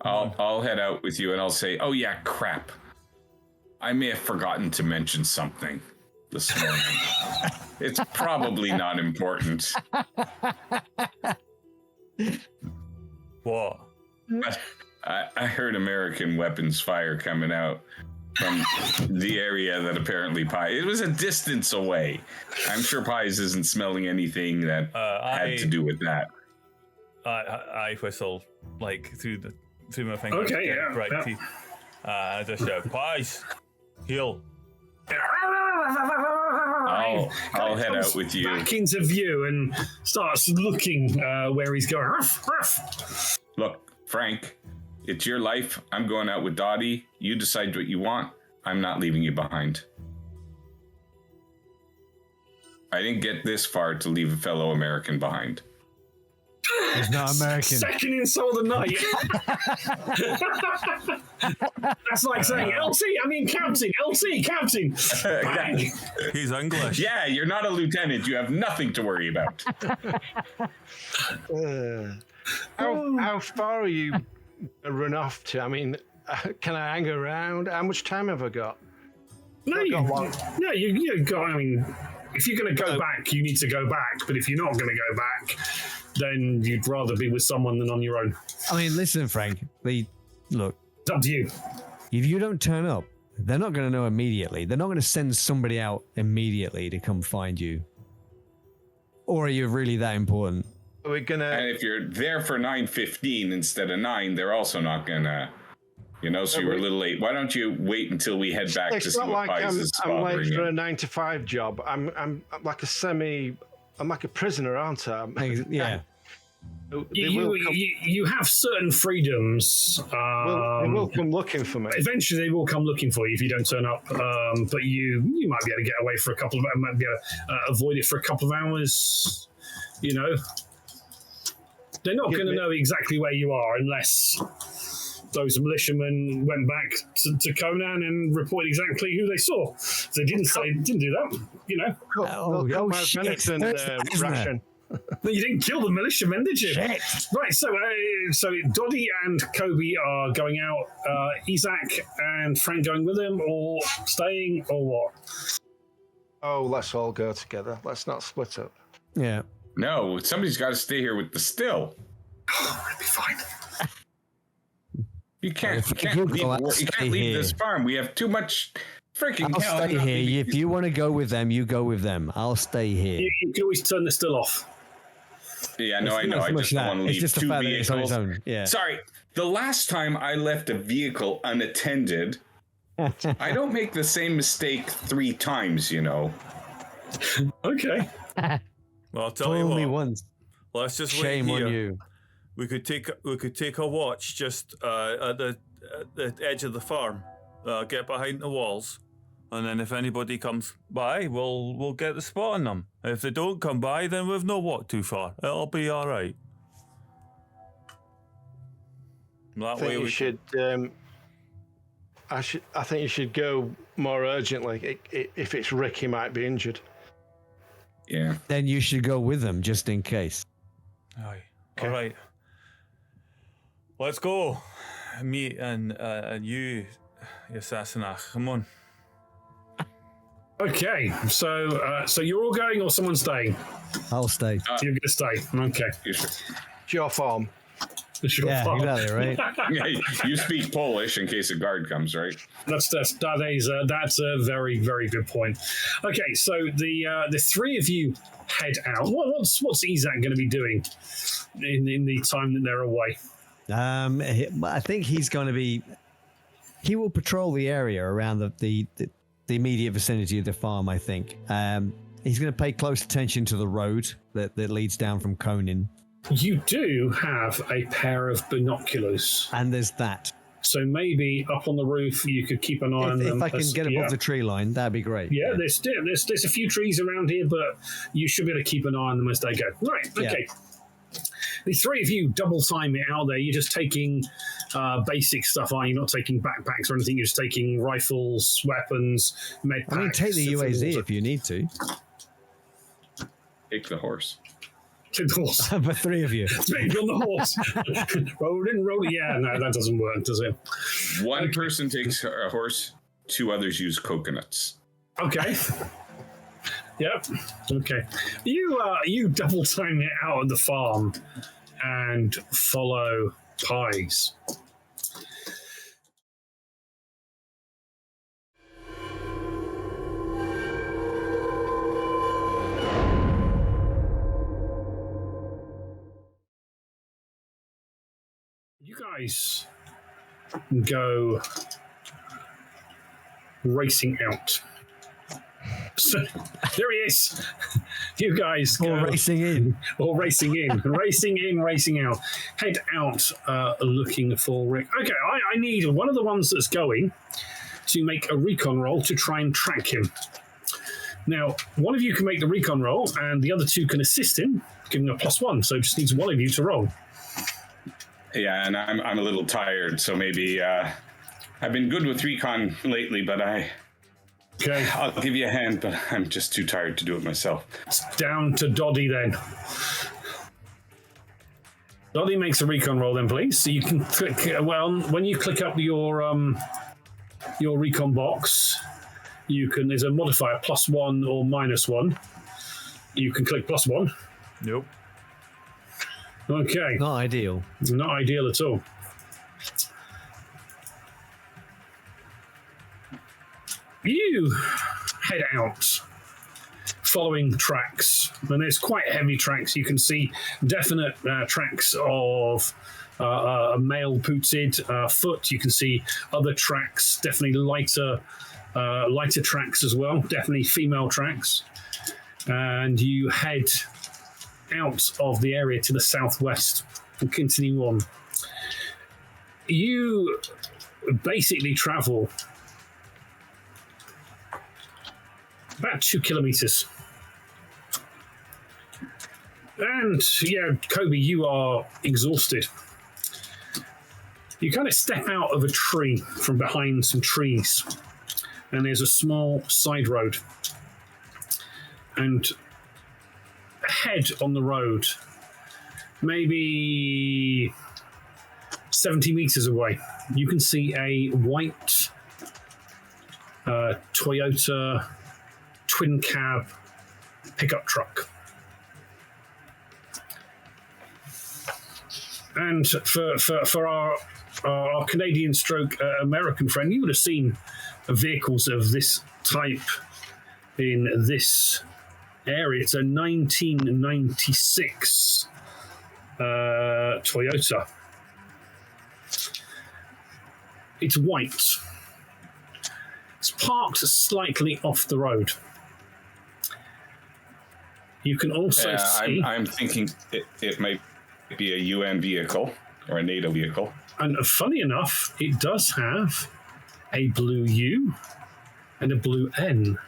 I'll head out with you, and I'll say, "Oh yeah, crap. I may have forgotten to mention something this morning. It's probably not important." What? I heard American weapons fire coming out from the area that apparently Pies. It was a distance away. I'm sure Pies isn't smelling anything that had to do with that. I whistle like through my fingers. Okay, yeah. Right teeth. I just shout, "Pies, heal." I'll head out with you. Back into view and starts looking where he's going. Ruff, ruff. Look, Frank, it's your life. I'm going out with Dottie. You decide what you want. I'm not leaving you behind. I didn't get this far to leave a fellow American behind. He's not American. Second insult of the night. That's like saying LT. I mean, Captain. LT, Captain. He's English. Yeah, you're not a lieutenant. You have nothing to worry about. How far are you run off to? I mean, can I hang around? How much time have I got? No, you got. I mean, if you're going to go back, you need to go back. But if you're not going to go back, then you'd rather be with someone than on your own. I mean, listen, Frank. Look. It's up to you. If you don't turn up, they're not going to know immediately. They're not going to send somebody out immediately to come find you. Or are you really that important? Are we gonna? And if you're there for 9:15 instead of 9, they're also not gonna. So you were a little late. Why don't you wait until we head back to see what Pies is I'm late bothering for you? a 9-to-5 job. I'm like I'm like a prisoner, aren't I? Yeah. You have certain freedoms. They will come looking for me. Eventually, they will come looking for you if you don't turn up. But you might be able to get away for a couple of. Might be able to avoid it for a couple of hours. They're not going to know exactly where you are unless those militiamen went back to Conan and reported exactly who they saw. If they didn't do that, Shit. Ration. You didn't kill the militiamen, did you? Shit. Right, so Doddy and Kobe are going out. Isaac and Frank going with them, or staying, or what? Oh, let's all go together. Let's not split up. Yeah. No, somebody's got to stay here with the still. Oh, it'll be fine. You can't leave this farm. We have too much freaking hell. I'll stay here. If you want to go with them, you go with them. I'll stay here. You can always turn the still off. Yeah, no, I know. I just don't want to leave it's just two the fact that it's on its vehicles. own. Yeah. Sorry, the last time I left a vehicle unattended, I don't make the same mistake 3 times, Okay. Well, I'll tell you Only what. once. Let's just Shame wait here. on you. We could take a watch just at the edge of the farm. Get behind the walls, and then if anybody comes by, we'll get the spot on them. If they don't come by, then we've not walked too far. It'll be all right. That way we should. I think you should go more urgently. If it's Rick, he might be injured. Yeah. Then you should go with them just in case. Aye. Okay. All right. Let's go. Me and you, Assassinach. Come on. Okay, so you're all going, or someone's staying? I'll stay. So you're going to stay. Okay. You should. It's your farm. Your Yeah, farm. exactly, right? Yeah, you speak Polish in case a guard comes, right? That's a very, very good point. Okay, so the three of you head out. What's Izak going to be doing in the time that they're away? I think he's going to be. He will patrol the area around the immediate vicinity of the farm. I think he's going to pay close attention to the road that leads down from Conin. You do have a pair of binoculars, And there's that. so maybe up on the roof you could keep an eye on them. If I can get above the tree line, that'd be great. Yeah, there's a few trees around here, but you should be able to keep an eye on them as they go. Right, okay. Yeah. The three of you double time it out there. You're just taking basic stuff, are you? Not taking backpacks or anything. You're just taking rifles, weapons, med packs. I mean, take the UAZ if you need to. Take the horse. Take the horse. For three of you. Maybe on the horse. Rolling. Yeah, no, that doesn't work, does it? One person takes a horse, two others use coconuts. Okay. Yep. Okay. You double time it out at the farm and follow Pies. You guys go racing out. So, there he is. You guys go. Or racing in. Or racing in. Racing out. Head out looking for Rick. Okay, I need one of the ones that's going to make a recon roll to try and track him. Now, one of you can make the recon roll, and the other two can assist him, giving a +1. So it just needs one of you to roll. Yeah, and I'm a little tired, so maybe I've been good with recon lately, but Okay. I'll give you a hand, but I'm just too tired to do it myself. It's down to Doddy then. Doddy makes a recon roll then, please. So you can click, well, when you click up your recon box, there's a modifier, +1 or -1. You can click +1. Nope. Okay. Not ideal. Not ideal at all. You head out following tracks, and there's quite heavy tracks. You can see definite tracks of a male booted foot. You can see other tracks, definitely lighter tracks as well, definitely female tracks. And you head out of the area to the southwest and continue on. You basically travel about 2 kilometers. And yeah, Kobe, you are exhausted. You kind of step out of a tree from behind some trees, and there's a small side road. And ahead on the road, maybe 70 meters away, you can see a white Toyota twin cab pickup truck. And for our Canadian stroke American friend, you would have seen vehicles of this type in this area. It's a 1996 Toyota. It's white. It's parked slightly off the road. You can also see... I'm thinking it might be a UN vehicle or a NATO vehicle. And funny enough, it does have a blue U and a blue N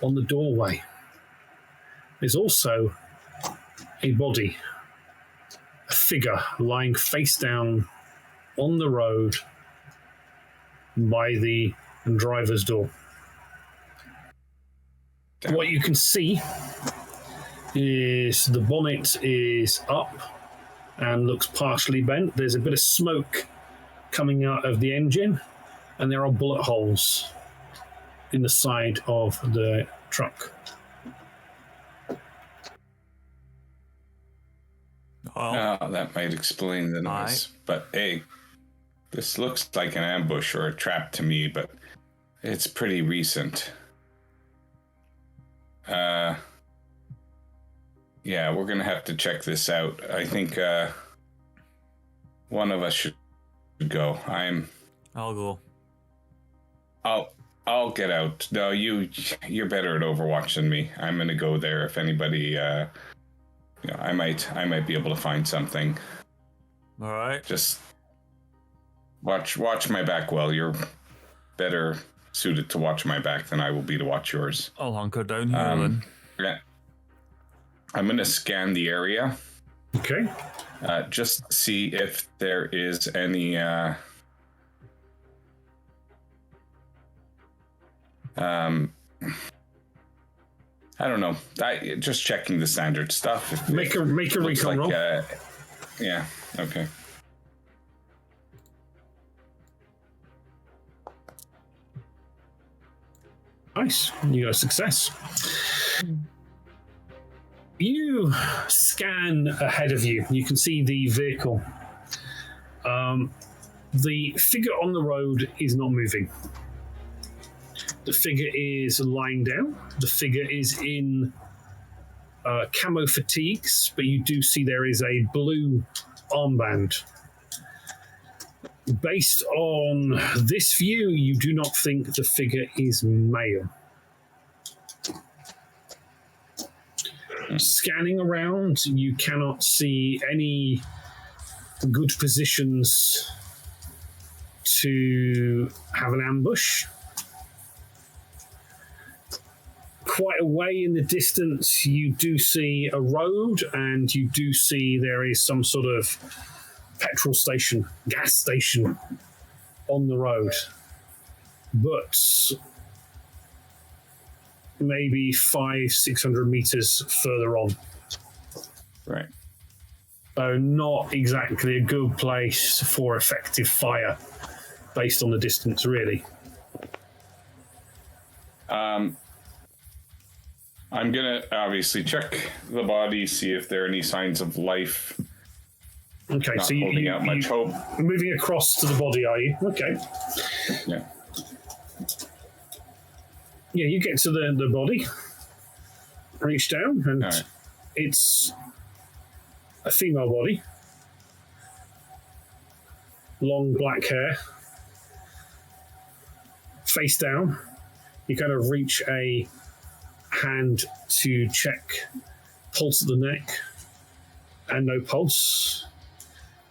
on the doorway. There's also a body, a figure lying face down on the road by the driver's door. Damn. What you can see is the bonnet is up and looks partially bent. There's a bit of smoke coming out of the engine, and there are bullet holes in the side of the truck. Oh, that might explain the noise. But hey, this looks like an ambush or a trap to me, but it's pretty recent. Yeah, we're gonna have to check this out. I think one of us should go. I'll go. I'll get out. No, you're better at Overwatch than me. I'm gonna go there. If anybody, I might be able to find something. All right. Just watch my back well. You're better suited to watch my back than I will be to watch yours. I'll hunker down here then. Yeah. I'm gonna scan the area. Okay. Just see if there is any. I don't know. Just checking the standard stuff. Make a recon roll. Yeah. Okay. Nice. You got a success. You scan ahead of you. You can see the vehicle. The figure on the road is not moving. The figure is lying down. The figure is in camo fatigues, but you do see there is a blue armband. Based on this view, you do not think the figure is male. Scanning around, you cannot see any good positions to have an ambush. Quite a way in the distance, you do see a road, and you do see there is some sort of petrol station, gas station on the road. But maybe 500-600 meters further on. Right. So not exactly a good place for effective fire based on the distance, really. I'm gonna obviously check the body, see if there are any signs of life. Okay, Not so holding out much hope. Moving across to the body, are you? Okay. Yeah. Yeah, you get to the body, reach down, and All right. it's a female body. Long black hair. Face down. You kind of reach a hand to check pulse at the neck, and no pulse.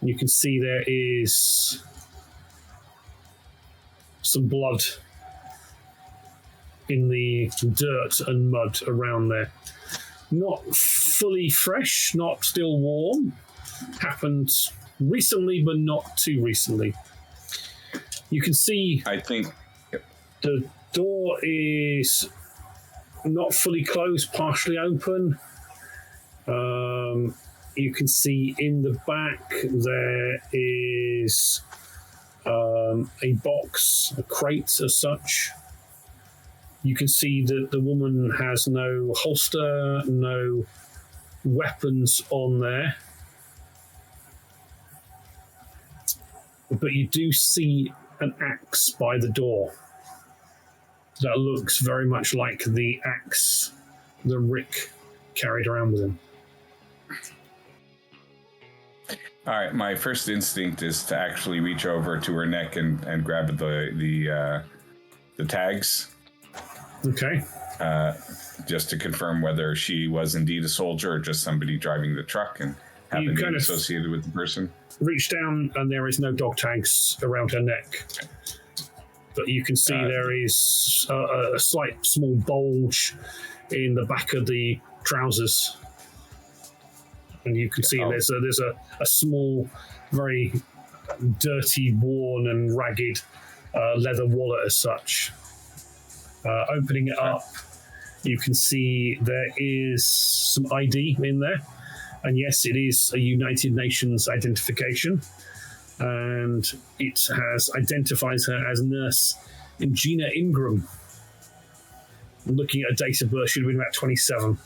You can see there is some blood in the dirt and mud around there. Not fully fresh, not still warm. Happened recently, but not too recently. You can see I think the door is not fully closed, partially open. You can see in the back there is a box, a crate as such. You can see that the woman has no holster, no weapons on there. But you do see an axe by the door that looks very much like the axe that Rick carried around with him. All right, my first instinct is to actually reach over to her neck and grab the tags. Okay. Just to confirm whether she was indeed a soldier or just somebody driving the truck and happened to be associated with the person. Reach down, and there is no dog tags around her neck. But you can see there is a slight small bulge in the back of the trousers. And you can see there's a small, very dirty, worn and ragged leather wallet as such. Opening it up, you can see there is some ID in there. And yes, it is a United Nations identification. And it identifies her as nurse Gina Ingram. Looking at a date of birth, she'd have been about 27.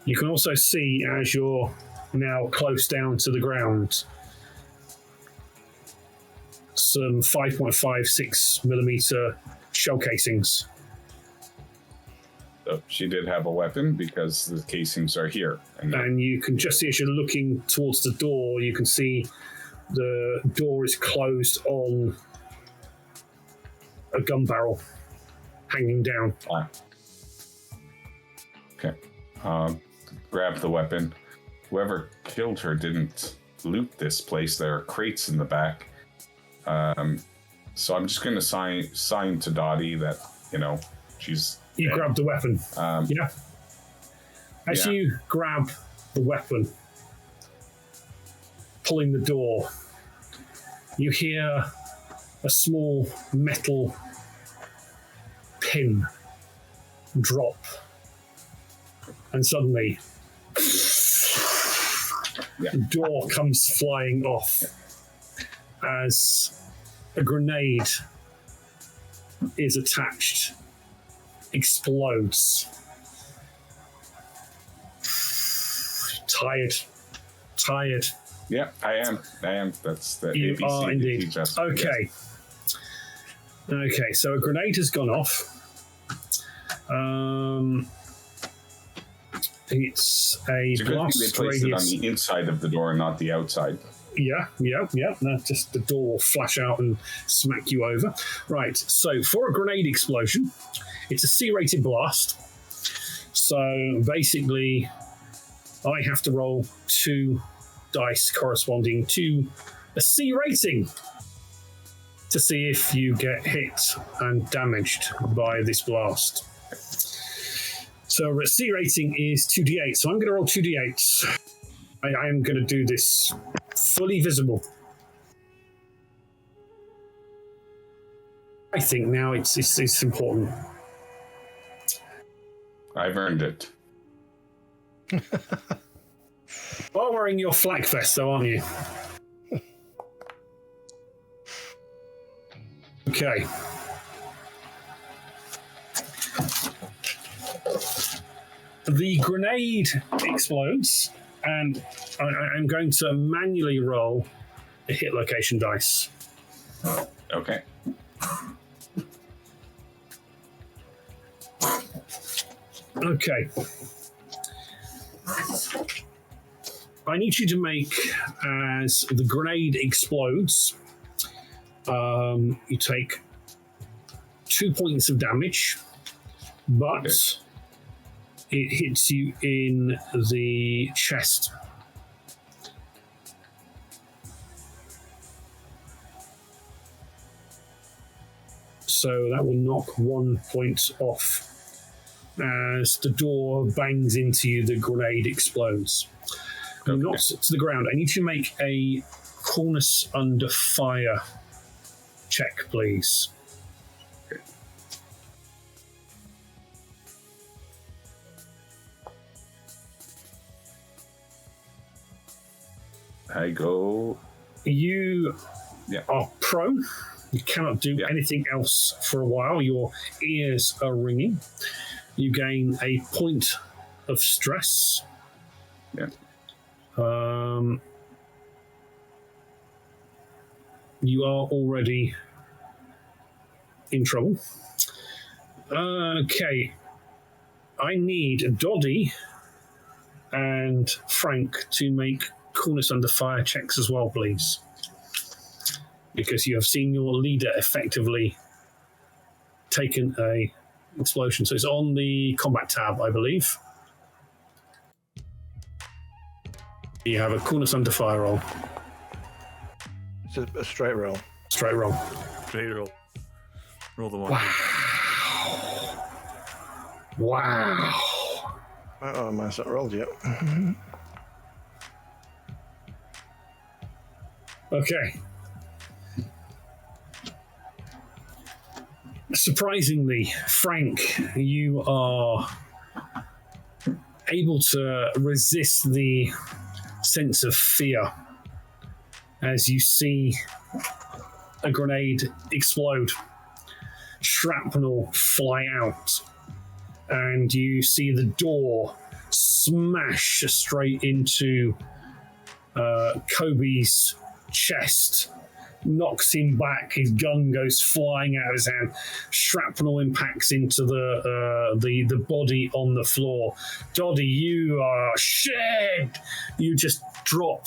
You can also see, as you're now close down to the ground, some 5.56 millimeter shell casings. So she did have a weapon because the casings are here. And you can just see, as you're looking towards the door, you can see the door is closed on a gun barrel hanging down. Okay. Grab the weapon. Whoever killed her didn't loot this place. There are crates in the back. So I'm just going to sign to Dottie that, she's... You dead. grab the weapon. Yeah. As you grab the weapon, pulling the door, you hear a small metal pin drop. And suddenly, the door comes flying off as a grenade is attached, explodes. Tired. Yeah, I am. That's the You ABC are indeed. Okay. Yes. Okay, so a grenade has gone off. It's a It's a good thing blast they placed radius. it on the inside of the door and not the outside. Yeah. No, just the door will flash out and smack you over. Right, so for a grenade explosion, it's a C-rated blast. So basically, I have to roll 2 dice corresponding to a C rating to see if you get hit and damaged by this blast. So a C rating is 2d8. So I'm going to roll 2d8s. I am going to do this fully visible. I think now it's important. I've earned it. While wearing your flak vest, though, aren't you? Okay. The grenade explodes, and I'm going to manually roll a hit location dice. Okay. Okay. I need you to make, as the grenade explodes, you take 2 points of damage, but it hits you in the chest. So that will knock 1 point off. As the door bangs into you, the grenade explodes. Not to the ground. I need you to make a coolness under fire check, please. Okay. I go. You are prone. You cannot do anything else for a while. Your ears are ringing. You gain a point of stress. Yeah. You are already in trouble. Okay. I need Doddy and Frank to make coolness under fire checks as well, please. Because you have seen your leader effectively taken a explosion. So it's on the combat tab, I believe. You have a coolness under fire roll. It's a straight roll. Straight roll. Straight roll. Roll the one. Wow. Oh, mine's not rolled yet. Okay. Surprisingly, Frank, you are able to resist the sense of fear as you see a grenade explode, shrapnel fly out, and you see the door smash straight into Kobe's chest, knocks him back. His gun goes flying out of his hand. Shrapnel impacts into the body on the floor. Doddy, you are shit. You just drop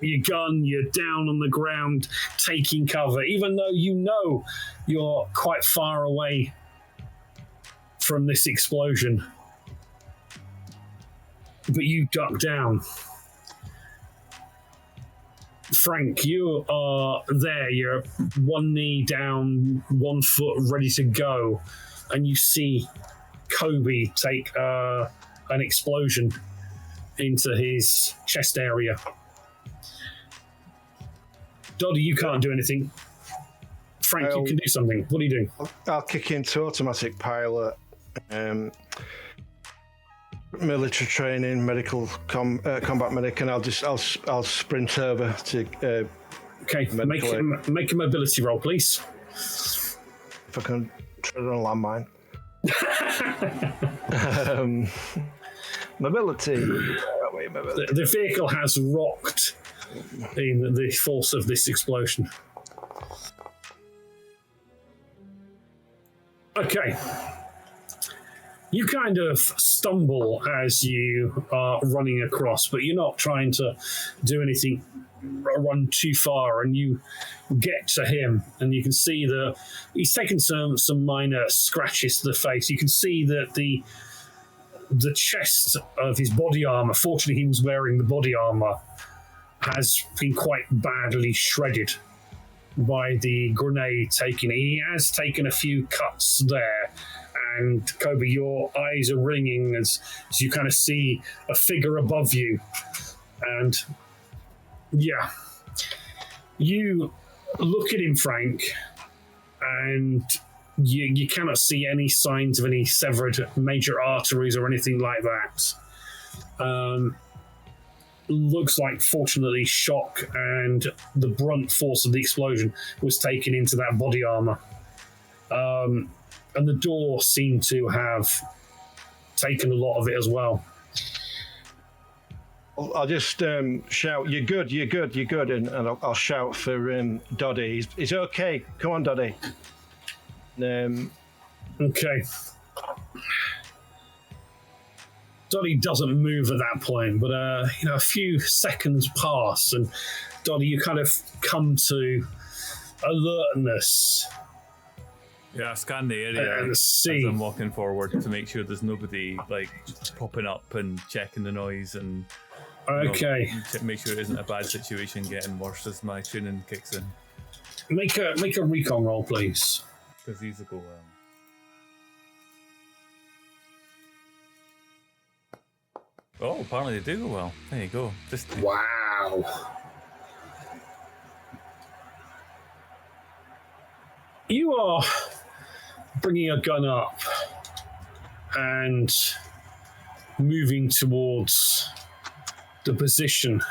your gun. You're down on the ground, taking cover, even though you know you're quite far away from this explosion. But you duck down. Frank, you are there. You're one knee down, 1 foot ready to go. And you see Kobe take an explosion into his chest area. Doddy, you can't do anything. Frank, you can do something. What are you doing? I'll kick into automatic pilot. Military training, medical combat medic, and I'll sprint over to. Okay, make a mobility roll, please. If I can tread on a landmine. Mobility. The vehicle has rocked in the force of this explosion. Okay. You kind of stumble as you are running across, but you're not trying to do anything, run too far, and you get to him, and you can see that he's taken some minor scratches to the face. You can see that the chest of his body armor, fortunately he was wearing the body armor, has been quite badly shredded by the grenade taken. He has taken a few cuts there. And Kobe, your eyes are ringing as you kind of see a figure above you. And yeah, you look at him, Frank, and you cannot see any signs of any severed major arteries or anything like that. Looks like, fortunately, shock and the brunt force of the explosion was taken into that body armor. And the door seemed to have taken a lot of it as well. I'll just shout, "You're good, you're good, you're good," and I'll shout for Doddy. He's okay. Come on, Doddy. Okay. Doddy doesn't move at that point, but a few seconds pass, and Doddy, you kind of come to alertness. Yeah, I scan the area And as see. I'm walking forward to make sure there's nobody like popping up and checking the noise and Okay. to make sure it isn't a bad situation getting worse as my tuning kicks in. Make a recon roll, please. Because these will go well. Oh, apparently they do go well. There you go. Wow. You are bringing a gun up and moving towards the position.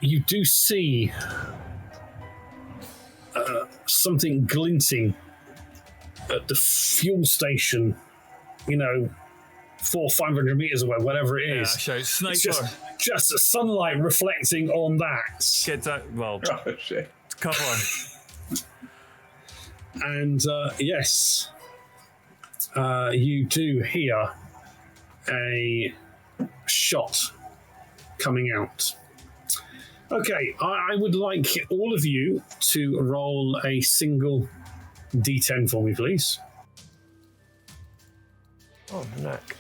You do see something glinting at the fuel station, 400-500 meters away, whatever it is. Yeah, shout, sniper. It's just sunlight reflecting on that. Get that. Well, Oh, shit. cover. And yes, you do hear a shot coming out. Okay, I would like all of you to roll a single D10 for me, please. Oh, neck.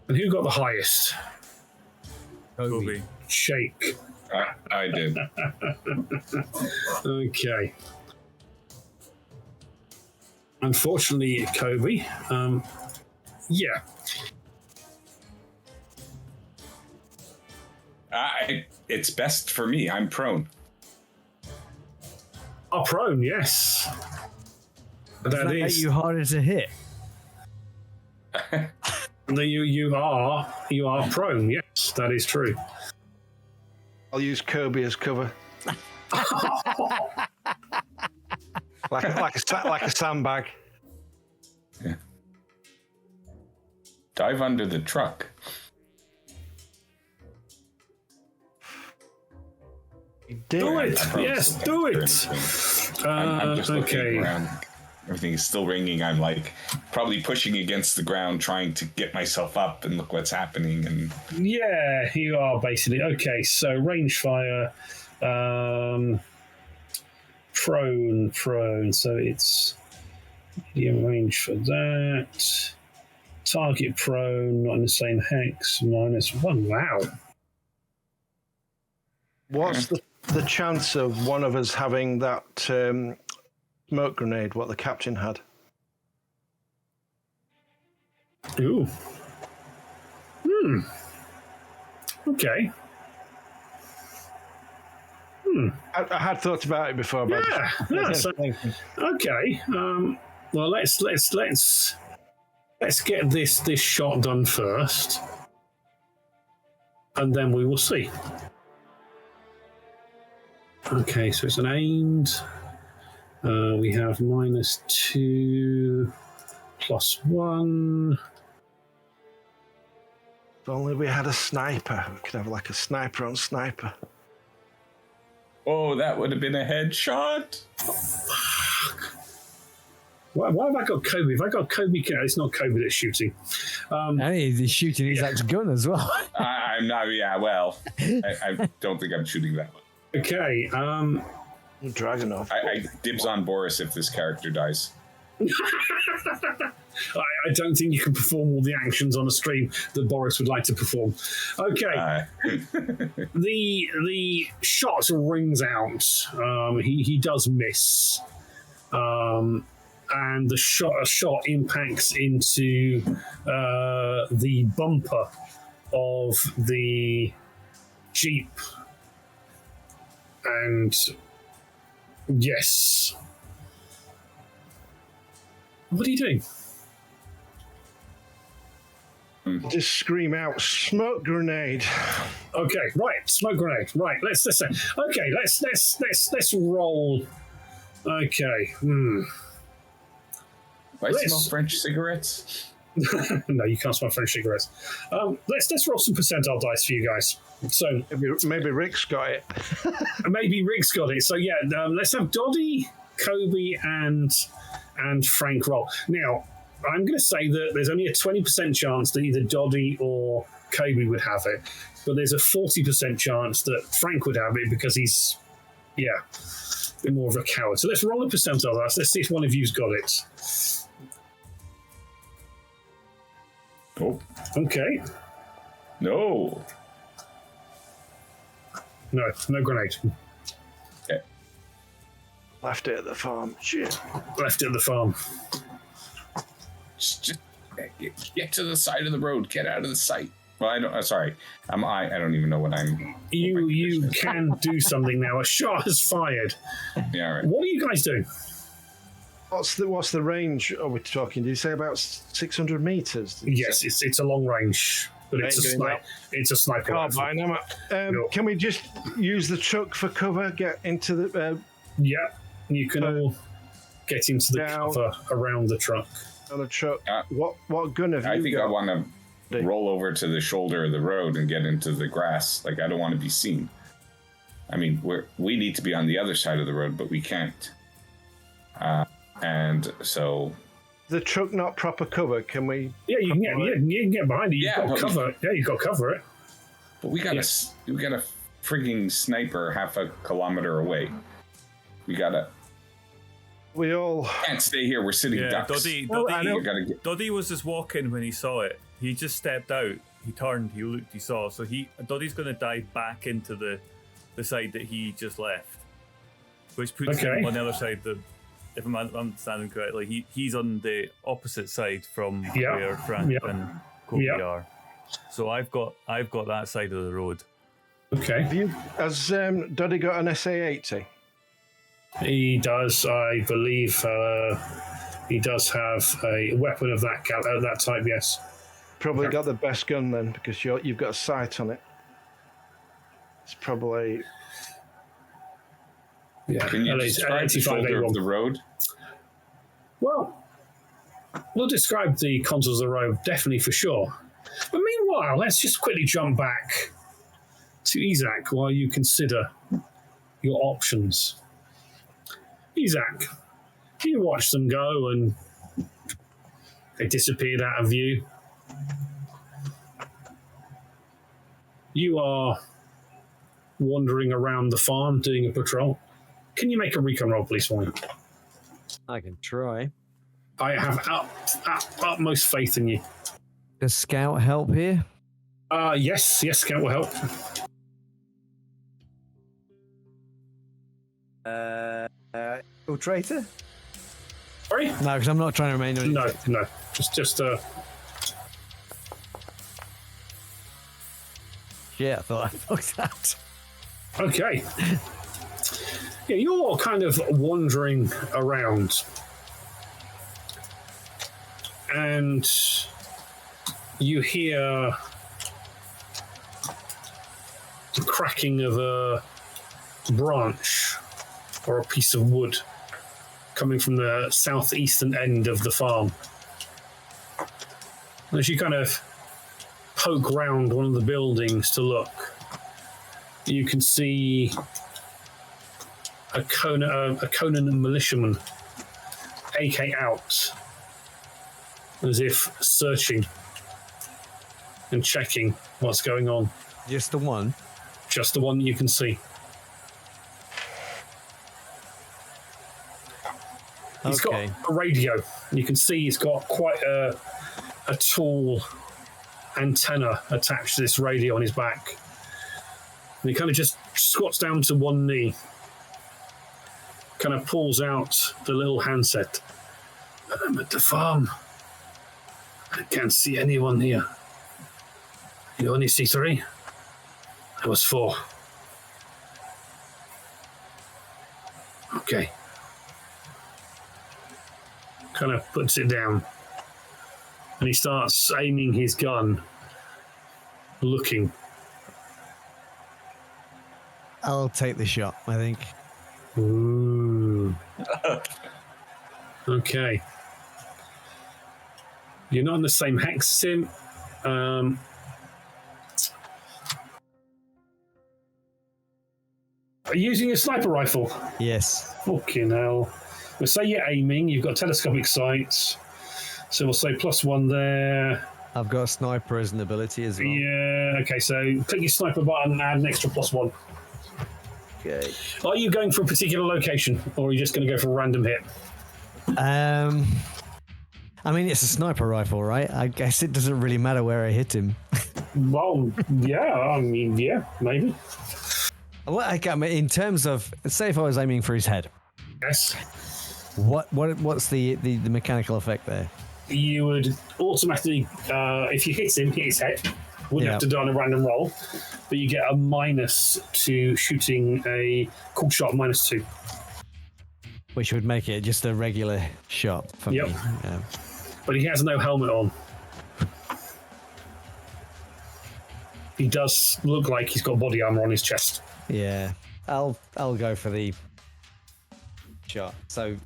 And who got the highest? Kobe. Shake. I did. Okay. Unfortunately, Kobe. Yeah. It's best for me. I'm prone. Are prone, yes. Does that make you harder to hit? You are prone, yes. Yes, that is true. I'll use Kobe as cover. like a sandbag. Yeah. Dive under the truck. Do it! Yes, do it! I'm just looking Okay. around. Everything is still ringing. I'm like probably pushing against the ground, trying to get myself up and look what's happening. And Yeah, you are basically. Okay, so range fire, prone. So it's medium range for that. Target prone, not in the same hex, -1. Wow. What's the chance of one of us having that smoke grenade, what the captain had? Ooh. Okay. I had thought about it before, but Yeah. So, okay. Well, let's get this shot done first, and then we will see. Okay, so it's an aimed. We have -2, +1. if only we had a sniper. We could have like a sniper on sniper. oh, that would have been a headshot. Why have I got Kobe? If I got Kobe, it's not Kobe that's shooting. And he's shooting his ex gun as well. I'm not. Yeah, well, I don't think I'm shooting that one. Okay. Dragunov. I dibs on Boris if this character dies. I don't think you can perform all the actions on a stream that Boris would like to perform. Okay. The shot rings out. He does miss. And the shot impacts into the bumper of the Jeep. And yes. What are you doing? Just scream out, smoke grenade. Okay, right, smoke grenade. Right, let's roll. Okay. Do I smell French cigarettes? No, you can't smell French cigarettes. Let's roll some percentile dice for you guys. So Maybe Rick's got it. maybe Rick's got it. So yeah, let's have Doddy, Kobe, and Frank roll. Now, I'm going to say that there's only a 20% chance that either Doddy or Kobe would have it, but there's a 40% chance that Frank would have it because he's, a bit more of a coward. So let's roll a percentile dice. Let's see if one of you's got it. Oh. Okay. No. No grenade. Okay. Left it at the farm. Shit. Left it at the farm. Just get to the side of the road. Get out of the sight. Well, I don't. Sorry, I don't even know what I'm. You can do something now. A shot has fired. Yeah, all right. What are you guys doing? What's the range are we talking? Did you say about 600 meters? Yes, it's a long range, but it's a sniper rifle. Can we just use the truck for cover? Get into the. Yeah, you can all get into the cover around the truck. On the truck. What gun have you got? I think I want to roll over to the shoulder of the road and get into the grass. Like, I don't want to be seen. I mean, we need to be on the other side of the road, but we can't. And so, the truck not proper cover. Can we? Yeah, you can get behind it. You've got cover. Yeah, you've got to cover it. But we got a frigging sniper half a kilometer away. We all can't stay here. We're sitting ducks. Doddy was just walking when he saw it. He just stepped out. He turned. He looked. He saw. So Doddy's going to dive back into the side that he just left, which puts him on the other side. If I'm understanding correctly, he's on the opposite side from where Frank and Kobe are. So I've got that side of the road. Okay. Has Doddy got an SA-80? He does, I believe. He does have a weapon of that type. Yes. probably got the best gun then, because you've got a sight on it. It's probably... Yeah. Can you describe the shoulder of the road? Well, we'll describe the contours of the road, definitely for sure. But meanwhile, let's just quickly jump back to Isaac while you consider your options. Isaac, you watched them go and they disappeared out of view. You are wandering around the farm doing a patrol. Can you make a recon roll, please, for me? I can try. I have utmost faith in you. Does Scout help here? Yes, Scout will help. Infiltrator? Sorry? No, because I'm not trying to remain on it. No. Just Yeah, I thought I fucked that. Okay. Yeah, you're kind of wandering around. And you hear the cracking of a branch or a piece of wood coming from the southeastern end of the farm. As you kind of poke round one of the buildings to look, you can see a Conan militiaman, AK out, as if searching and checking what's going on. Just the one? Just the one you can see. He's got a radio. You can see he's got quite a tall antenna attached to this radio on his back. And he kind of just squats down to one knee, kind of pulls out the little handset. I'm at the farm. I can't see anyone here. You only see 3? I was 4. Okay. Kind of puts it down. And he starts aiming his gun, looking. I'll take the shot, I think. Ooh. Okay. You're not in the same hex as him. Are you using a sniper rifle? Yes. Fucking hell. We'll say you're aiming, you've got telescopic sights. So we'll say +1 there. I've got a sniper as an ability as well. Yeah, okay, so click your sniper button and add an extra +1. Okay. Are you going for a particular location, or are you just going to go for a random hit? I mean, it's a sniper rifle, right? I guess it doesn't really matter where I hit him. Well, yeah, I mean, yeah, maybe. Well, I mean, in terms of, say if I was aiming for his head. Yes. What's the mechanical effect there? You would automatically, if you hit him, hit his head. Wouldn't have to do on a random roll, but you get a minus to shooting a cool shot, -2. Which would make it just a regular shot for me. Yeah. But he has no helmet on. He does look like he's got body armor on his chest. Yeah. I'll go for the shot. So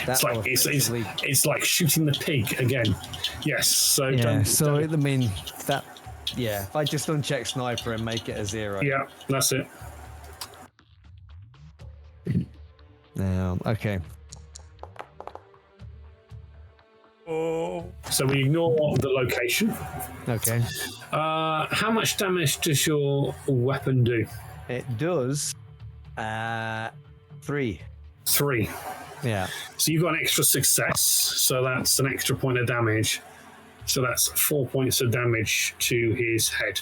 it's like shooting the pig again. Yes. So yeah. I mean that. Yeah. If I just uncheck sniper and make it a 0. Yeah, that's it. Okay. Oh. So we ignore the location. Okay. How much damage does your weapon do? It does 3. 3. Yeah. So you've got an extra success, so that's an extra point of damage. So that's 4 points of damage to his head.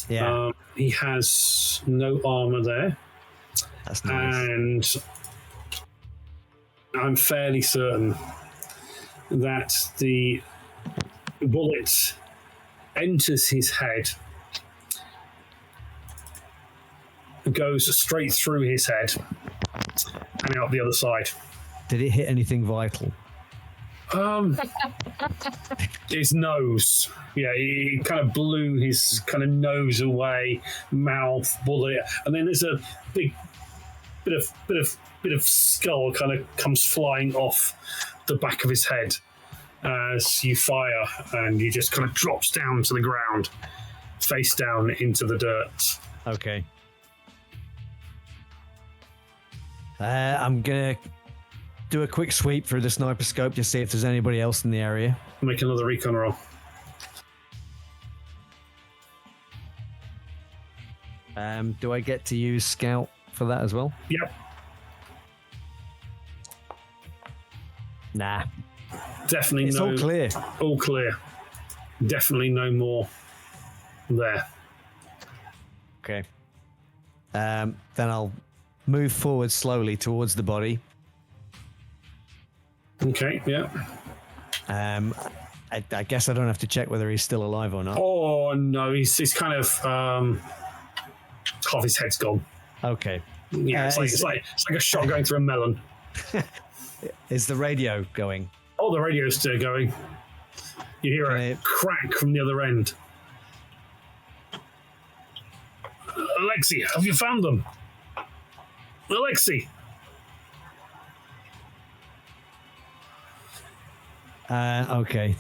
Yeah. He has no armor there. That's nice. And I'm fairly certain that the bullet enters his head, goes straight through his head, and out the other side. Did it hit anything vital? His nose. Yeah, he kind of blew his kind of nose away, mouth, bullet, and then there's a big bit of skull kind of comes flying off the back of his head as you fire, and he just kind of drops down to the ground, face down into the dirt. Okay. I'm gonna do a quick sweep through the sniper scope to see if there's anybody else in the area. Make another recon roll. Do I get to use scout for that as well? Yep. Nah. Definitely It's no. all clear. All clear. Definitely no more there. Okay. Then I'll move forward slowly towards the body. Okay, yeah. I guess I don't have to check whether he's still alive or not. Oh no, he's kind of half his head's gone. Okay. Yeah, it's like a shot going through a melon. Is the radio going? Oh, the radio's still going. You hear a crack from the other end. Alexi, have you found them? Alexi. Okay.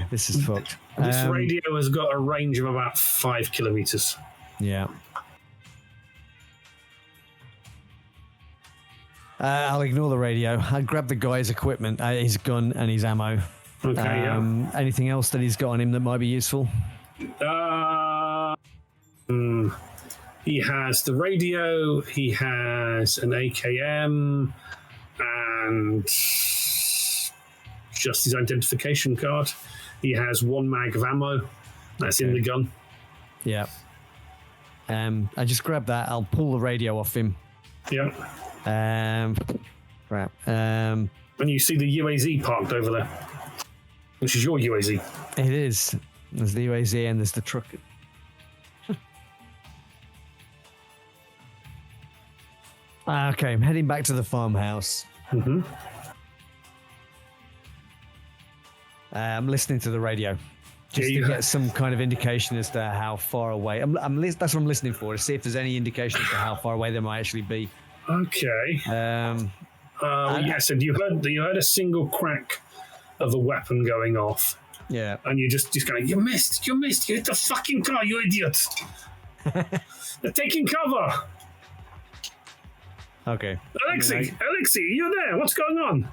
This is fucked. This radio has got a range of about 5 kilometers. Yeah. I'll ignore the radio. I'll grab the guy's equipment, his gun and his ammo. Okay, yeah. Anything else that he's got on him that might be useful? He has the radio, he has an AKM, and just his identification card. He has 1 mag of ammo. That's in the gun. Yeah. I just grab that. I'll pull the radio off him. Yeah. Crap. And you see the UAZ parked over there, which is your UAZ. It is. There's the UAZ and there's the truck. Okay, I'm heading back to the farmhouse. Mm-hmm. I'm listening to the radio just to get some kind of indication as to how far away. That's what I'm listening for, to see if there's any indication as to how far away they might actually be. Okay. Yes, and you heard a single crack of a weapon going off. Yeah. And you just going, you missed, you hit the fucking car, you idiot. They're taking cover. Okay. Alexi, you're there. What's going on?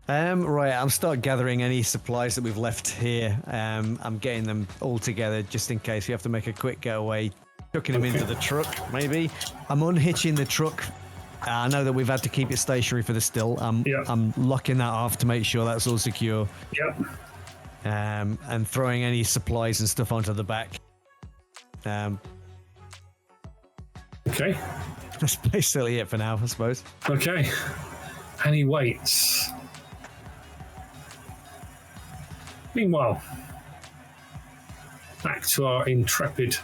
Right, I'll start gathering any supplies that we've left here. I'm getting them all together just in case we have to make a quick getaway. Chucking them into the truck, maybe. I'm unhitching the truck. I know that we've had to keep it stationary for the still. I'm locking that off to make sure that's all secure. Yep. And throwing any supplies and stuff onto the back. Okay. That's basically it for now, I suppose. Okay. And he waits. Meanwhile, back to our intrepid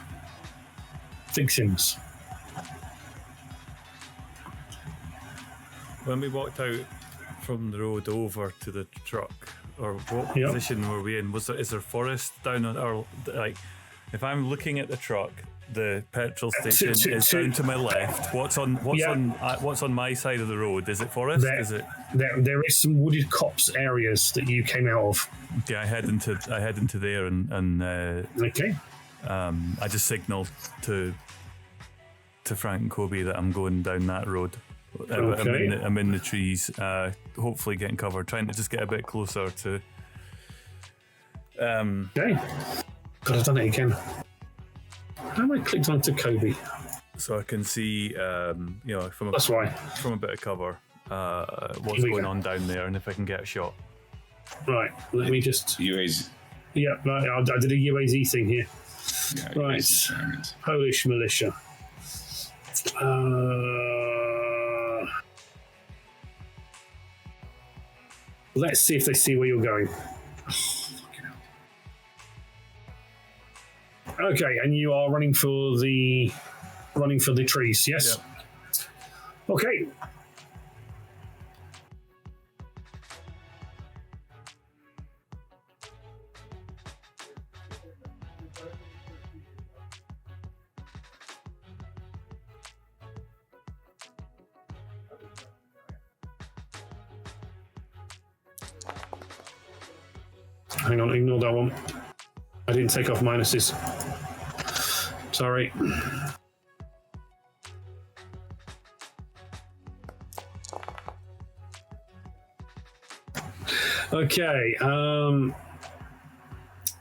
victims. When we walked out from the road over to the truck, or what position were we in? Is there forest down on, or like, if I'm looking at the truck, the petrol station is down to my left. What's on my side of the road? Is it forest? There is some wooded copse areas that you came out of. Yeah, I head into there and okay. I just signal to Frank and Kobe that I'm going down that road. Okay. I'm in the trees, hopefully getting cover, trying to just get a bit closer to. Okay. God, I've done it again. How am I clicked onto Kobe? So I can see, from a bit of cover, what's going on down there, and if I can get a shot. Right, let me just. UAZ. Yeah, right. I did a UAZ thing here. Yeah, right, UAZ. Polish militia. Let's see if they see where you're going. Okay, and you are running for the trees, yes? Yeah. Okay. hang on, ignore that one. I didn't take off minuses. Sorry. Okay,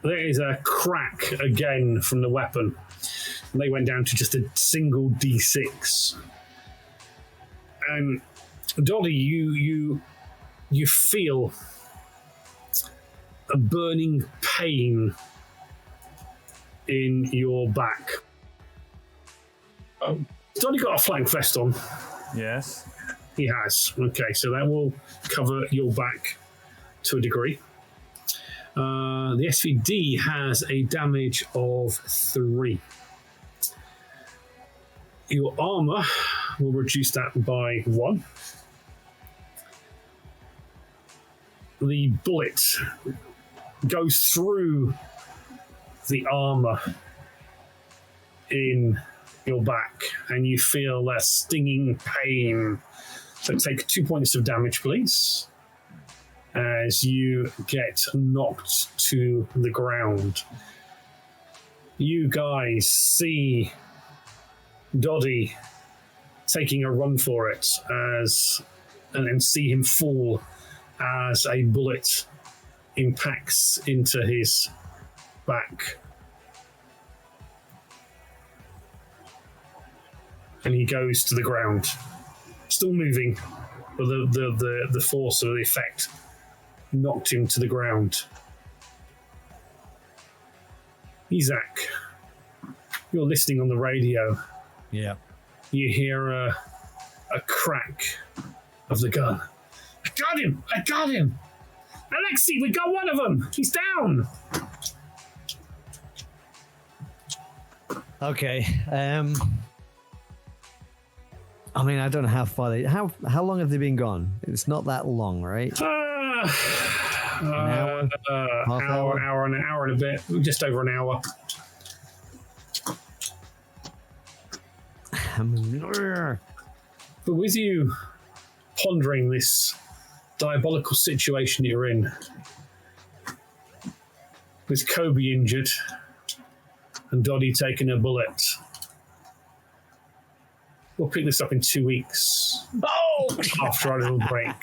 there is a crack again from the weapon. They went down to just a single D6. And Dolly, you feel a burning pain in your back. Oh. Dolly got a flank vest on. Yes. He has. Okay, so that will cover your back to a degree. The SVD has a damage of 3. Your armor will reduce that by 1. The bullet goes through the armor in your back, and you feel that stinging pain. So take 2 points of damage, please, as you get knocked to the ground. You guys see Doddy taking a run for it and then see him fall as a bullet impacts into his back. And he goes to the ground, still moving, but the force of the effect knocked him to the ground. Isaac, you're listening on the radio. Yeah. You hear a crack of the gun. I got him! Alexei, we got one of them! He's down! Okay. I mean, I don't know how far how long have they been gone? It's not that long, right? An hour? hour and a bit. Just over an hour. But with you pondering this diabolical situation you're in, with Kobe injured and Doddy taking a bullet, we'll pick this up in 2 weeks. Oh! After our little break.